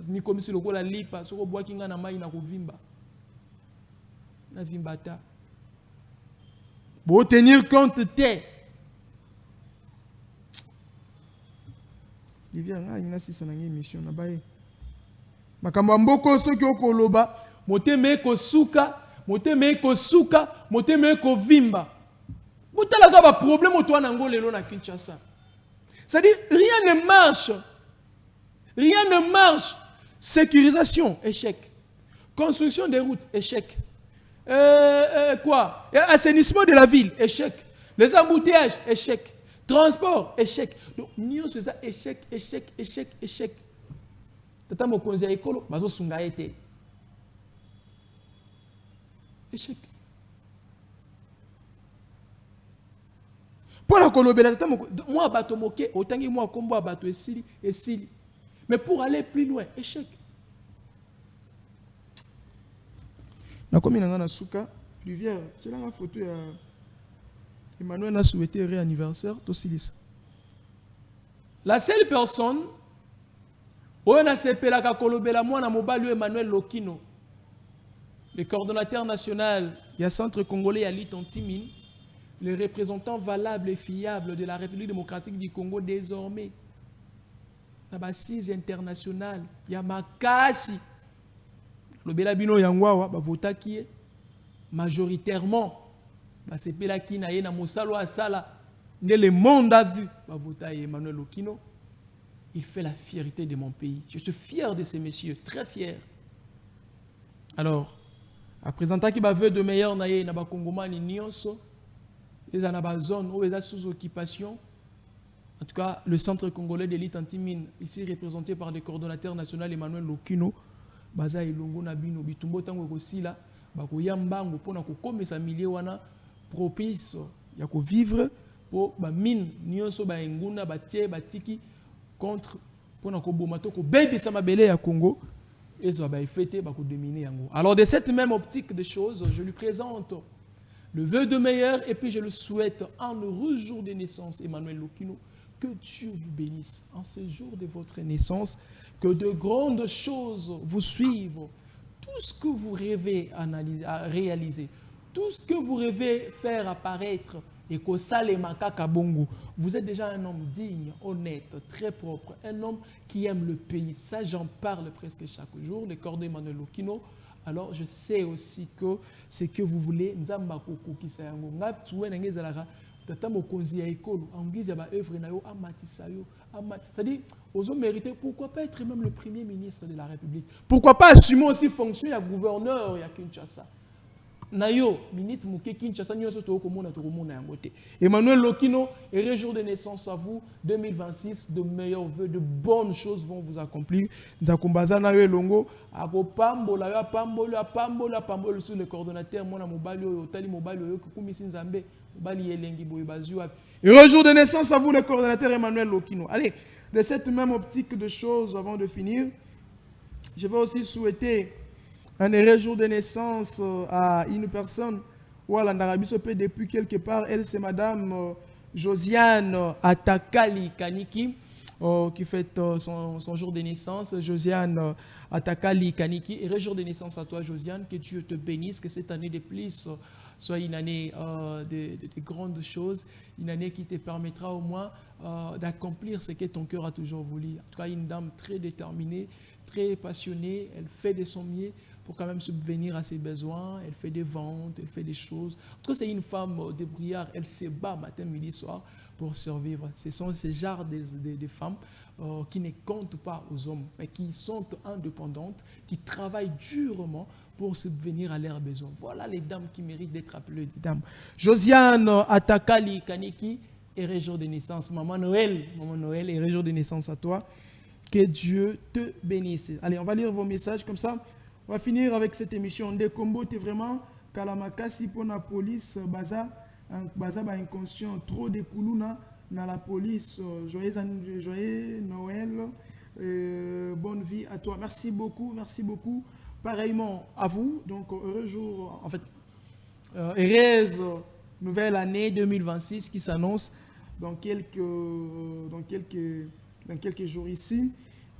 Ni comme si le ko la lipa soko boa kinga na mai na ko vimba. Na vimbata. Pour tenir compte te. Livia nga ina sisa na émission na baye. Makambo mboko soki okoloba, moteme ko suka, moteme ko suka, moteme ko vimba. Botala ka ba problème oto na ngolo lelo na Kinshasa. C'est-à-dire rien ne marche. Rien ne marche. Sécurisation, échec. Construction des routes, échec. Quoi? Assainissement de la ville, échec. Les embouteillages, échec. Transport, échec. Donc, nous c'est ça, échec, échec, échec, échec. Tata mokonzi ya ekolo, bazo sunga ete. Échec. Pour la kolobela, tata mokonzi, moi bato moke, otangi moi kombo bato esili, esili. Mais pour aller plus loin, échec. Na komi na suka, Luvière, j'ai la photo ya Emmanuel a souhaité réanniversaire Tosilis. La seule personne où on a sepelé ka kolobela moi na mobali Emmanuel Lokino, le coordonnateur national du Centre congolais Ali Tontimine, le représentant valable et fiable de la République démocratique du Congo désormais. La assise internationale, il y a Makasi. Le Belabino Yangwawa, vota qui est majoritairement, c'est Pela qui n'a pas Moussalo Asala. Le monde a vu, vota Emmanuel Okino. Il fait la fierté de mon pays. Je suis fier de ces messieurs, très fier. Alors, à présenter qui veut de meilleur naïe na ba Congomani Nyonso, ils en a zone où ils sont sous occupation. En tout cas, le Centre congolais d'élite anti-mine, ici représenté par le coordonnateur national Emmanuel Lokino, baza elongo na bino bitumbo tango kosila bakoya mbango pona kokomesa milieu wana propice ya ko vivre po ba mine nyonso ba enguna batie batiki contre pona ko bomato ko bebisa mabele ya Congo ezo ba fêter ba ko dominer yango. Alors de cette même optique de choses, je lui présente le vœu de meilleur et puis je le souhaite en heureux jour de naissance Emmanuel Lokino. Que Dieu vous bénisse en ce jour de votre naissance, que de grandes choses vous suivent, tout ce que vous rêvez à réaliser, tout ce que vous rêvez faire apparaître, et qu'au Salema Kakabongo, vous êtes déjà un homme digne, honnête, très propre, un homme qui aime le pays. Ça, j'en parle presque chaque jour, le corps d'Emmanuel Lokino. Alors, je sais aussi que ce que vous voulez, Nzamba Koko Kisayango, Ngap Tsuwe Nangezalaka, Tata Mokonzi ya Ekolo, Anguiz Yaba œuvre Nayo, Amatisayo, c'est-à-dire, aux hommes mérités, pourquoi pas être même le premier ministre de la République? Pourquoi pas assumer aussi fonction, il y a gouverneur, il y a Kinshasa. Nayo, ministre Mouké Kinshasa, nous sommes au côté. Emmanuel Lokino, heureux jour de naissance à vous, 2026, de meilleurs vœux, de bonnes choses vont vous accomplir. Nzakumbaza Nayo Longo, Ako Pambola, Pambola, Pambola, Pambola, sur le coordonnateur, Mona Mobali, Otali Mobali, Koumissin Zambé, Mobali Elengi Boyebazua. Heureux jour de naissance à vous, le coordonnateur Emmanuel Lokino. Allez, de cette même optique de choses, avant de finir, je vais aussi souhaiter un heureux jour de naissance à une personne où elle en Arabie Saoudite depuis quelque part. Elle, c'est Madame Josiane Atakali Kaniki qui fête son jour de naissance. Josiane Atakali Kaniki. Heureux jour de naissance à toi, Josiane. Que Dieu te bénisse, que cette année de plus soit une année de grandes choses, une année qui te permettra au moins d'accomplir ce que ton cœur a toujours voulu. En tout cas, une dame très déterminée, très passionnée. Elle fait de son mieux pour quand même subvenir à ses besoins. Elle fait des ventes, elle fait des choses. En tout cas, c'est une femme débrouillard. Elle se bat matin, midi, soir pour survivre. Ce sont ces genres de femmes qui ne comptent pas aux hommes, mais qui sont indépendantes, qui travaillent durement pour subvenir à leurs besoins. Voilà les dames qui méritent d'être appelées des dames. Josiane Atakali Kaniki, heureux jour de naissance. Maman Noël, heureux jour de naissance à toi. Que Dieu te bénisse. Allez, on va lire vos messages comme ça. On va finir avec cette émission. Ndekombo, tu es vraiment Kalamakasi pour la police, Baza, inconscient, trop de koulouna dans la police. Joyeux Noël, bonne vie à toi. Merci beaucoup, merci beaucoup. Pareillement à vous. Donc, heureux jour, en fait, heureuse nouvelle année 2026 qui s'annonce dans quelques jours ici.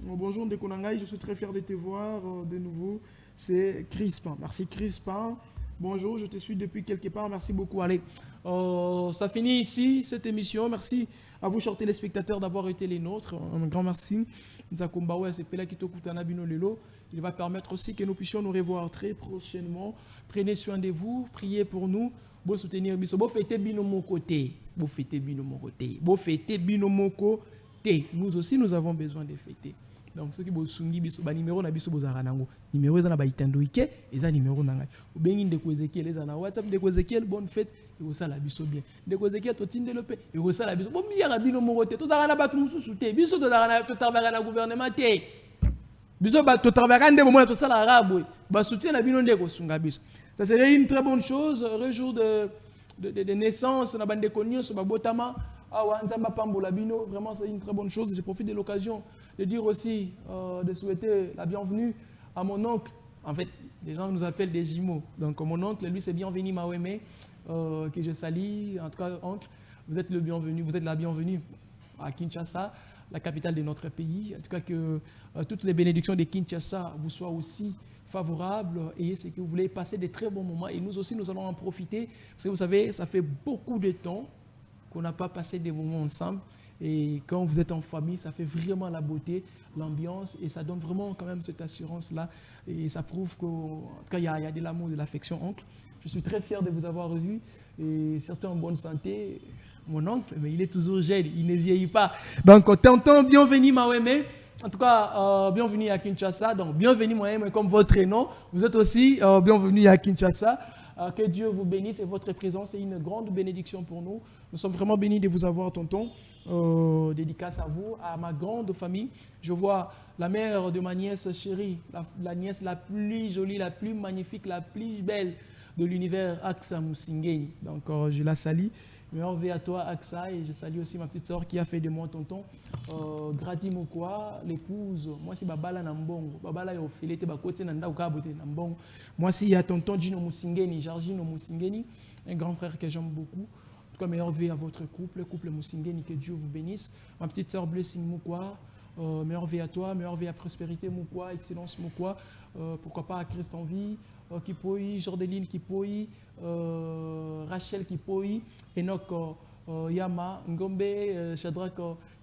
Bonjour Ndekonangai, je suis très fier de te voir de nouveau. C'est Crispin. Merci Crispin. Bonjour, je te suis depuis quelque part. Merci beaucoup. Allez, ça finit ici cette émission. Merci à vous, chers téléspectateurs, d'avoir été les nôtres. Un grand merci. Il va permettre aussi que nous puissions nous revoir très prochainement. Prenez soin de vous, priez pour nous. Vous soutenir biso. Vous fêtez bino mon côté. Vous fêtez bino mon côté. Vous fêtez bino mon côté. Nous aussi, nous avons besoin de fêter. Donc, ceux qui ont sungi biso, ba numéro na biso bozara nango. Numéro eza na ba itando ike, eza numéro nanga. Obengi ndeko Ezekiel eza na WhatsApp, ndeko Ezekiel bonne fête et au sala biso bien. Ndeko Ezekiel to tindelo pe et au sala biso. Bo miyaka bino mo côté. To zara na batu mususu te. Biso to zara na to travailler na gouvernement te. Biso ba to travailler ndebo mo to sala arabe. Ba soutien na bino ndeko sunga biso. Ça serait une très bonne chose, un jour de naissance na bande konyo so ba botama. Vraiment, c'est une très bonne chose. Je profite de l'occasion de dire aussi, de souhaiter la bienvenue à mon oncle. En fait, les gens nous appellent des jumeaux. Donc, mon oncle, lui, c'est Bienvenu Maweme, que je salue. En tout cas, oncle, vous êtes le bienvenu, vous êtes la bienvenue à Kinshasa, la capitale de notre pays. En tout cas, que toutes les bénédictions de Kinshasa vous soient aussi favorables et c'est que vous voulez passer de très bons moments. Et nous aussi, nous allons en profiter. Parce que vous savez, ça fait beaucoup de temps qu'on n'a pas passé des moments ensemble. Et quand vous êtes en famille, ça fait vraiment la beauté, l'ambiance, et ça donne vraiment quand même cette assurance-là. Et ça prouve qu'en tout cas, il y a de l'amour, de l'affection, oncle. Je suis très fier de vous avoir revu, et surtout en bonne santé. Mon oncle, mais il est toujours jeune, il ne vieillit pas. Donc, tonton, bienvenue, Maweme. En tout cas, bienvenue à Kinshasa. Donc, bienvenue, Maweme, comme votre nom. Vous êtes aussi bienvenue à Kinshasa. Que Dieu vous bénisse et votre présence est une grande bénédiction pour nous. Nous sommes vraiment bénis de vous avoir, tonton. Dédicace à vous, à ma grande famille. Je vois la mère de ma nièce chérie, la nièce la plus jolie, la plus magnifique, la plus belle de l'univers, Aksa Moussingeni. Donc, je la salue. Merci à toi, Aksa, et je salue aussi ma petite soeur qui a fait de moi tonton. Grati Mokwa, l'épouse. Moi, c'est Babala Nambongo. Babala Yofele, te bakote nanda ukabote Nambongo. Moi, c'est à tonton Gino Moussingeni, Georgino Moussingeni, un grand frère que j'aime beaucoup. En tout cas, meilleure vie à votre couple Moussingeni, que Dieu vous bénisse. Ma petite soeur Blessing Mokwa, meilleure vie à toi, meilleure vie à Prospérité Mokwa, Excellence Mokwa, pourquoi pas à Christ en vie. Kipoyi, Jordeline Kipoyi, Rachel Kipoyi, Enoch Yama, Ngombe, Shadrach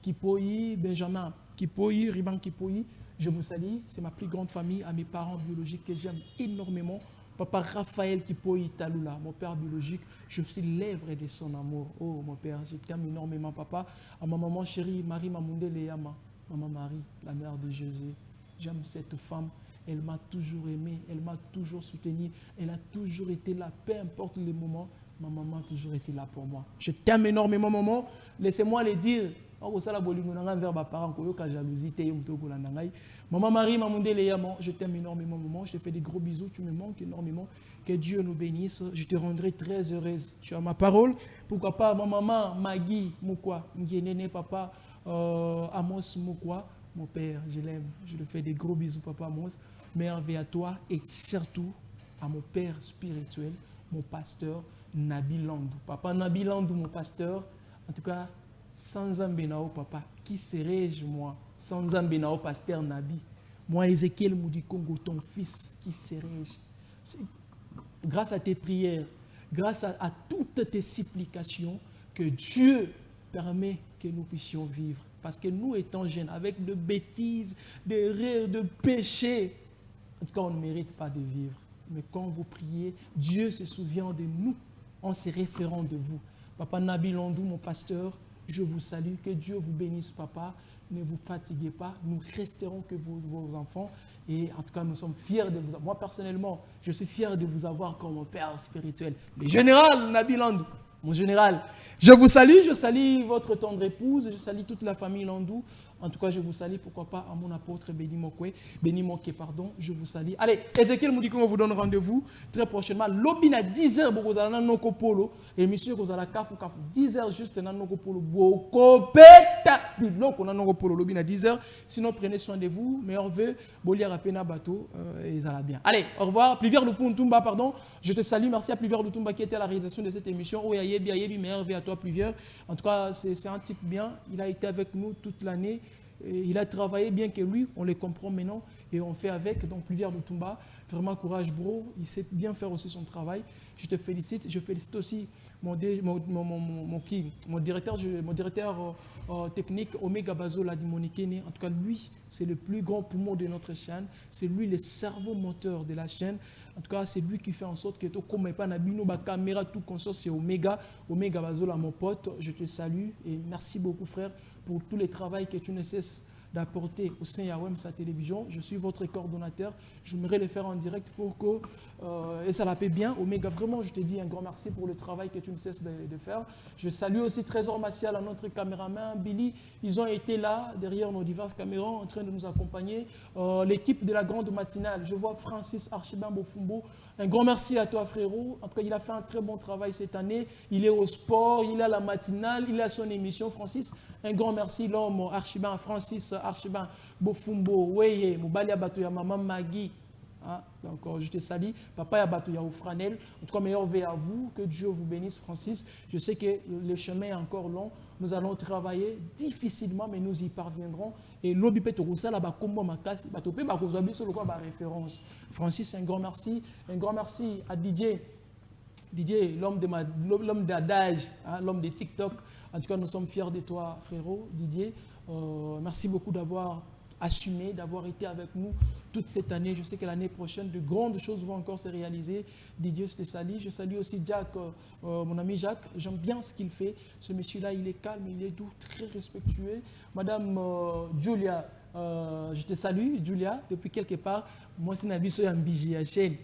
Kipoyi, Benjamin Kipoyi, Riban Kipoyi. Je vous salue, c'est ma plus grande famille, à mes parents biologiques que j'aime énormément. Papa Raphaël Kipoyi Talula, mon père biologique, je suis l'œuvre de son amour. Oh mon père, je t'aime énormément papa. À ma maman chérie, Marie Mamoundé Leyama, maman Marie, la mère de Jésus. J'aime cette femme. Elle m'a toujours aimé, elle m'a toujours soutenu, elle a toujours été là, peu importe les moments, ma maman a toujours été là pour moi. Je t'aime énormément, maman. Laissez-moi le dire. Maman Marie, je t'aime énormément, maman. Je te fais des gros bisous, tu me manques énormément. Que Dieu nous bénisse. Je te rendrai très heureuse. Tu as ma parole. Pourquoi pas ma maman, Maggie, Moukwa, Ngenene, papa, Amos, Moukwa. Mon père, je l'aime. Je lui fais des gros bisous, papa Amos. Merveille à toi et surtout à mon père spirituel, mon pasteur Nabi Landou. Papa Nabi Landou, mon pasteur. En tout cas, sans Ambénao, papa, qui serais-je moi sans Ambénao, pasteur Nabi? Moi, Ézéchiel Moudi Congo, ton fils, qui serais-je? Grâce à tes prières, grâce à toutes tes supplications, que Dieu permet que nous puissions vivre. Parce que nous étant jeunes, avec de bêtises, de rires, de péchés, en tout cas, on ne mérite pas de vivre. Mais quand vous priez, Dieu se souvient de nous en se référant de vous. Papa Nabi Landou, mon pasteur, je vous salue. Que Dieu vous bénisse, papa. Ne vous fatiguez pas. Nous resterons que vos enfants. Et en tout cas, nous sommes fiers de vous avoir. Moi, personnellement, je suis fier de vous avoir comme mon père spirituel. Le général Nabi Landou. mon général. Je vous salue, je salue votre tendre épouse, je salue toute la famille Landou. En tout cas, je vous salue, pourquoi pas, à mon apôtre Béni Moké, pardon, je vous salue. Allez, Ezekiel nous dit qu'on vous donne rendez-vous très prochainement. Lobby à 10h, vous allez dans Polo. Et monsieur, vous allez à 10h juste dans Polo. Beaucoup peta. Donc, on a Noko Polo, lobby à 10h. Sinon, prenez soin de vous. Meilleurs vœux, Bolia Rapena Bateau, et ça va bien. Allez, au revoir. Plivière de Puntumba, pardon. Je te salue. Merci à Plivière de Tumba qui était à la réalisation de cette émission. Oh, Yebi, meilleurs vœux à toi, Plivière. En tout cas, c'est un type bien. Il a été avec nous toute l'année. Il a travaillé bien que lui, on les comprend maintenant et on fait avec. Donc, Plivière de Tumba, vraiment courage, bro. Il sait bien faire aussi son travail. Je te félicite. Je félicite aussi mon directeur technique, Omega Bazo Ladimonekene. En tout cas, lui, c'est le plus grand poumon de notre chaîne. C'est lui le cerveau moteur de la chaîne. En tout cas, c'est lui qui fait en sorte que tout comme pas Nabino, ba caméra, tout conscience, c'est Omega Bazo, mon pote. Je te salue et merci beaucoup, frère, pour tout le travail que tu ne cesses d'apporter au sein de sa télévision. Je suis votre coordonnateur. J'aimerais le faire en direct pour que et ça la paie bien. Omega, vraiment, je te dis un grand merci pour le travail que tu ne cesses de faire. Je salue aussi Trésor Martial, à notre caméraman, Billy. Ils ont été là, derrière nos diverses caméras, en train de nous accompagner. L'équipe de la grande matinale, je vois Francis Archibald Bofumbo. Un grand merci à toi, frérot. En tout cas, il a fait un très bon travail cette année. Il est au sport, il est à la matinale, il a son émission, Francis. Un grand merci, l'homme Archibald, Francis Archibald Bofumbo. Weye, Moubalia Batoya, maman Magui. Hein? Donc, je te salue. Papa Yabatoya ou Franel. En tout cas, meilleur vœu à vous. Que Dieu vous bénisse, Francis. Je sais que le chemin est encore long. Nous allons travailler difficilement, mais nous y parviendrons. Et l'obi peut te là-bas, comme ma casse, tu peux pas sur le quoi, référence. Francis, un grand merci. Un grand merci à Didier. Didier, l'homme d'adage, hein, l'homme de TikTok. En tout cas, nous sommes fiers de toi, frérot, Didier. Merci beaucoup d'avoir assumé, d'avoir été avec nous toute cette année. Je sais que l'année prochaine, de grandes choses vont encore se réaliser. Didier, je te salue. Je salue aussi Jack, mon ami Jacques. J'aime bien ce qu'il fait. Ce monsieur-là, il est calme, il est doux, très respectueux. Madame Julia, je te salue, Julia, depuis quelque part. Moi, c'est Nabiso Yambiji à chaîne.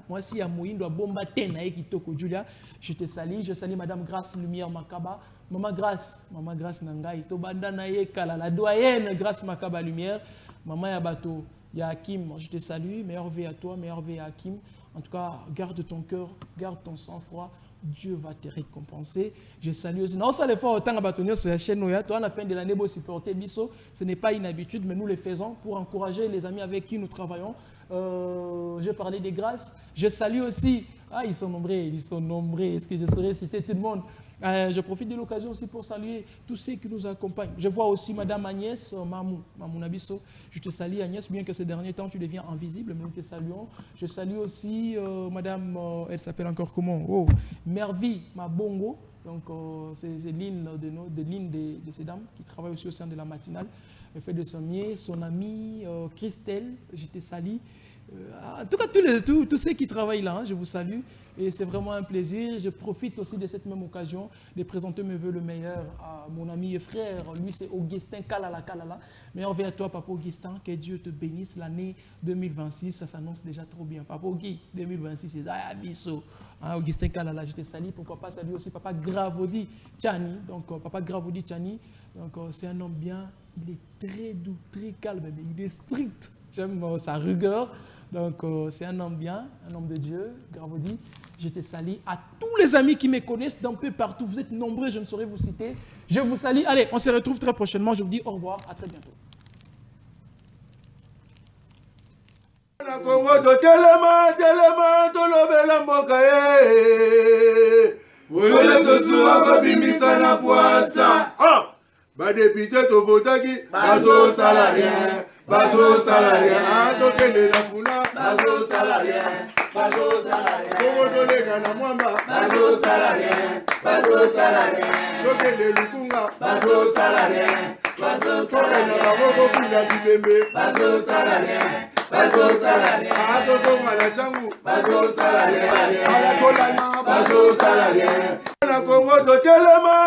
Moi, si à Moïndo, Bomba Tenaï qui toko Julia, je te salue. Je salue Madame Grâce Lumière Makaba. Maman Grâce Nangaï, Tobanda Naye Kala, la doyenne Grâce Makaba Lumière. Maman Yabato, Hakim, je te salue. Meilleur vœu à toi, meilleur vœu à Hakim. En tout cas, garde ton cœur, garde ton sang-froid. Dieu va te récompenser. Je salue aussi. Non, ça les fait autant à bâtonner sur la chaîne. Toi, à la fin de l'année, vous supportez Bisso. Ce n'est pas une habitude, mais nous le faisons pour encourager les amis avec qui nous travaillons. J'ai parlé des grâces. Je salue aussi. Ah, ils sont nombreux. Est-ce que je saurais citer tout le monde? Je profite de l'occasion aussi pour saluer tous ceux qui nous accompagnent. Je vois aussi Madame Agnès Mamou Nabisso. Je te salue Agnès, bien que ces derniers temps tu deviens invisible, mais nous te saluons. Je salue aussi Madame, elle s'appelle encore comment? Oh, Mervi Mabongo. Donc c'est l'une de ces dames qui travaille aussi au sein de la matinale. Elle fait de son mieux, son amie Christelle, je te salue. En tout cas, tous ceux qui travaillent là, hein, je vous salue et c'est vraiment un plaisir. Je profite aussi de cette même occasion de présenter mes voeux le meilleur à mon ami et frère. Lui, c'est Augustin Kalala. Meilleur vœu à toi, Papa Augustin. Que Dieu te bénisse. L'année 2026, ça s'annonce déjà trop bien. Papa Auguy, 2026, c'est Abisso. Hein, Augustin Kalala, je te salue. Pourquoi pas saluer aussi Papa Gravodi Tchani. Donc, Papa Gravodi Tchani, c'est un homme bien. Il est très doux, très calme, mais il est strict. J'aime sa rigueur. Donc, c'est un homme bien, un homme de Dieu, Gravodi. Je te salue. À tous les amis qui me connaissent d'un peu partout, vous êtes nombreux, je ne saurais vous citer. Je vous salue. Allez, on se retrouve très prochainement. Je vous dis au revoir. À très bientôt. Badépité to votaki bazo salarien tokende na funa bazo salarien kongo tolega na mwamba bazo salarien tokende lukunga bazo salarien tokende na moko pila bibembe bazo salarien atozonga na changu bazo salarien ala kolana bazo salarien na kongo totelema